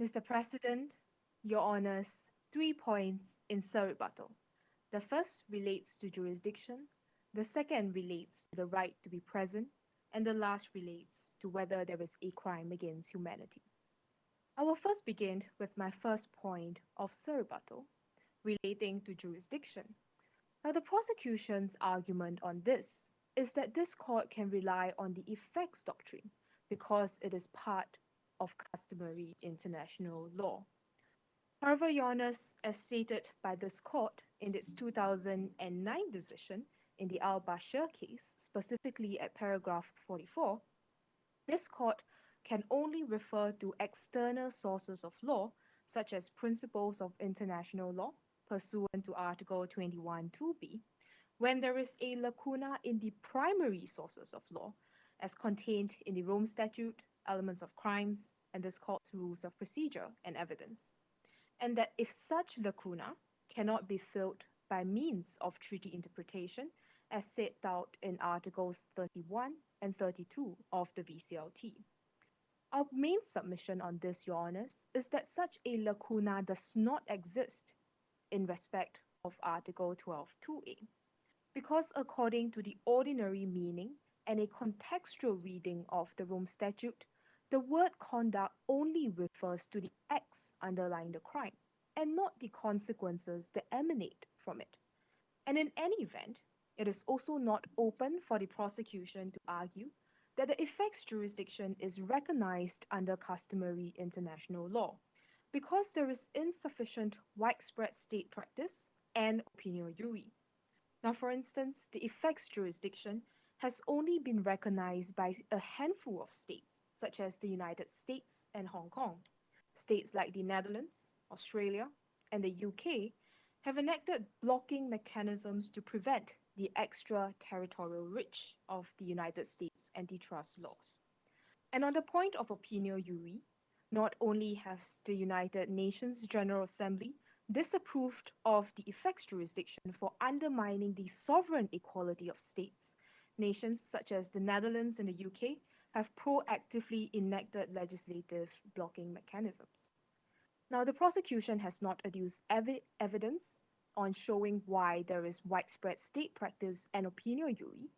Mr. President, Your Honors, 3 points in surrebuttal. The first relates to jurisdiction, the second relates to the right to be present, and the last relates to whether there is a crime against humanity. I will first begin with my first point of surrebuttal, relating to jurisdiction. Now, the prosecution's argument on this is that this court can rely on the effects doctrine because it is part of customary international law. However, Your Honors, as stated by this court in its 2009 decision in the al-Bashir case, specifically at paragraph 44, this court can only refer to external sources of law, such as principles of international law, pursuant to Article 21(2)b, when there is a lacuna in the primary sources of law, as contained in the Rome Statute, elements of crimes, and this court's rules of procedure and evidence, and that if such lacuna cannot be filled by means of treaty interpretation, as set out in Articles 31 and 32 of the VCLT. Our main submission on this, Your Honors, is that such a lacuna does not exist in respect of Article 12(2)a, because according to the ordinary meaning and a contextual reading of the Rome Statute, the word conduct only refers to the acts underlying the crime and not the consequences that emanate from it. And in any event, it is also not open for the prosecution to argue that the effects jurisdiction is recognized under customary international law because there is insufficient widespread state practice and opinio juri. Now, for instance, the effects jurisdiction has only been recognized by a handful of states, such as the United States and Hong Kong. States like the Netherlands, Australia, and the UK have enacted blocking mechanisms to prevent the extraterritorial reach of the United States antitrust laws. And on the point of opinio juri, not only has the United Nations General Assembly disapproved of the effects jurisdiction for undermining the sovereign equality of states, nations such as the Netherlands and the UK have proactively enacted legislative blocking mechanisms. Now, the prosecution has not adduced evidence on showing why there is widespread state practice and opinio juri,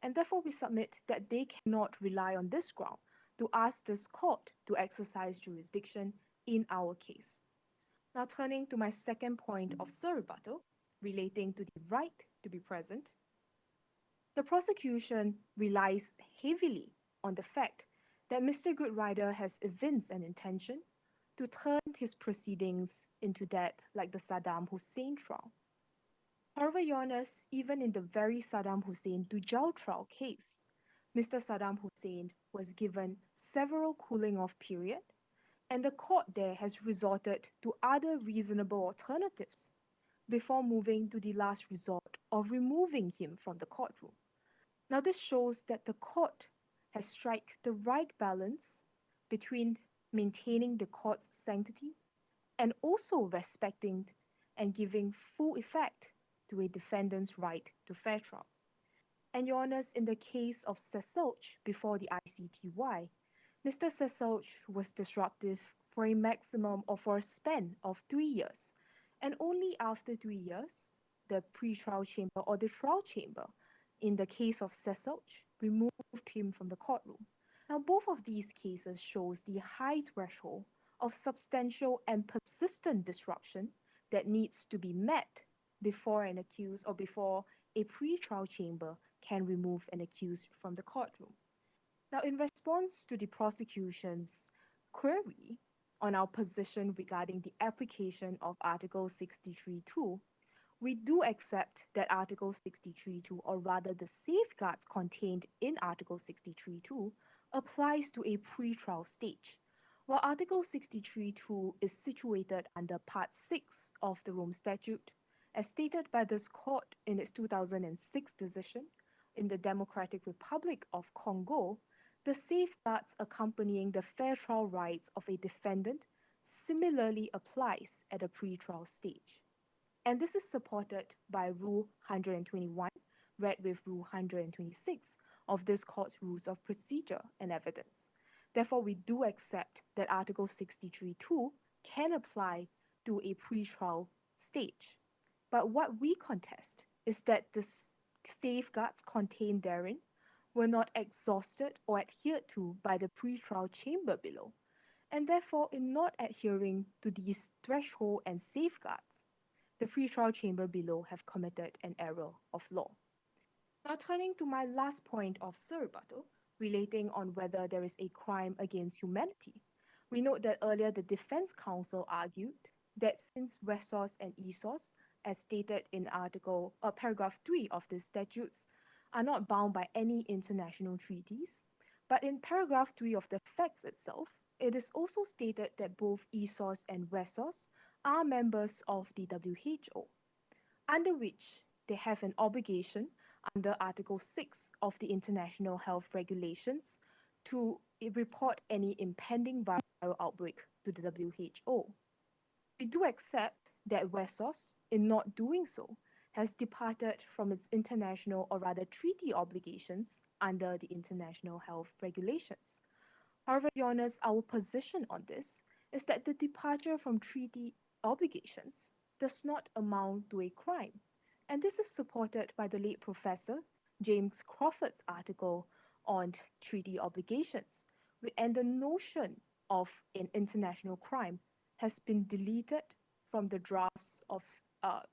and therefore we submit that they cannot rely on this ground to ask this court to exercise jurisdiction in our case. Now, turning to my second point of surrebuttal, relating to the right to be present, the prosecution relies heavily on the fact that Mr. Goodrider has evinced an intention to turn his proceedings into that like the Saddam Hussein trial. However, Your Honors, even in the very Saddam Hussein Dujal trial case, Mr. Saddam Hussein was given several cooling off period, and the court there has resorted to other reasonable alternatives before moving to the last resort of removing him from the courtroom. Now, this shows that the court has struck the right balance between maintaining the court's sanctity and also respecting and giving full effect to a defendant's right to fair trial. And Your Honors, in the case of Seselch before the ICTY, Mr. Seselch was disruptive for a maximum or for a span of 3 years, and only after 3 years, the pre-trial chamber or the trial chamber, in the case of Sesauch, removed him from the courtroom. Now, both of these cases shows the high threshold of substantial and persistent disruption that needs to be met before an accused or before a pre-trial chamber can remove an accused from the courtroom. Now, in response to the prosecution's query on our position regarding the application of Article 63.2, we do accept that Article 63.2, or rather the safeguards contained in Article 63.2, applies to a pre-trial stage, while Article 63.2 is situated under Part 6 of the Rome Statute, as stated by this court in its 2006 decision in the Democratic Republic of Congo. The safeguards accompanying the fair trial rights of a defendant similarly applies at a pre-trial stage. And this is supported by Rule 121, read with Rule 126 of this court's Rules of Procedure and Evidence. Therefore, we do accept that Article 63.2 can apply to a pre-trial stage. But what we contest is that the safeguards contained therein were not exhausted or adhered to by the pre-trial chamber below, and therefore in not adhering to these threshold and safeguards, the pre-trial chamber below have committed an error of law. Now, turning to my last point of rebuttal, relating on whether there is a crime against humanity, we note that earlier the defense counsel argued that since Wessos and Essos, as stated in paragraph 3 of the statutes, are not bound by any international treaties, but in paragraph 3 of the facts itself, it is also stated that both Essos and Wessos are members of the WHO, under which they have an obligation under Article 6 of the International Health Regulations to report any impending viral outbreak to the WHO. We do accept that Wessos, in not doing so, has departed from its international or rather treaty obligations under the International Health Regulations. However, Your Honours, our position on this is that the departure from treaty obligations does not amount to a crime. And this is supported by the late Professor James Crawford's article on treaty obligations. And the notion of an international crime has been deleted from the drafts of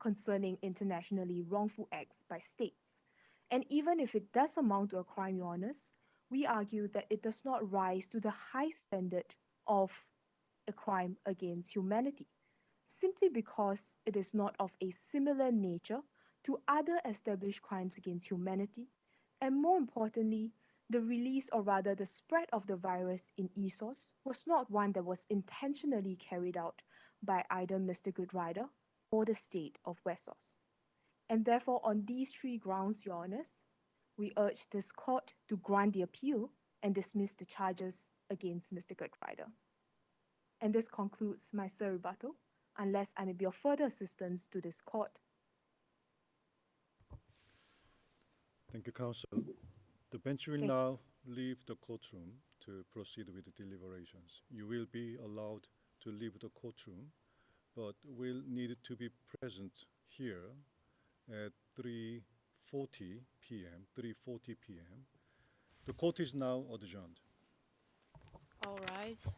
concerning internationally wrongful acts by states. And even if it does amount to a crime, Your Honours, we argue that it does not rise to the high standard of a crime against humanity, simply because it is not of a similar nature to other established crimes against humanity, and more importantly, the release or rather the spread of the virus in Essos was not one that was intentionally carried out by either Mr. Goodrider or the state of Wessos. And therefore, on these three grounds, Your Honours, we urge this court to grant the appeal and dismiss the charges against Mr. Goodrider. And this concludes my rebuttal, unless I may be of further assistance to this court. Thank you, counsel. The bench will Thank now leave the courtroom to proceed with the deliberations. You will be allowed to leave the courtroom, but will need to be present here at 3:40 p.m. The court is now adjourned. All rise.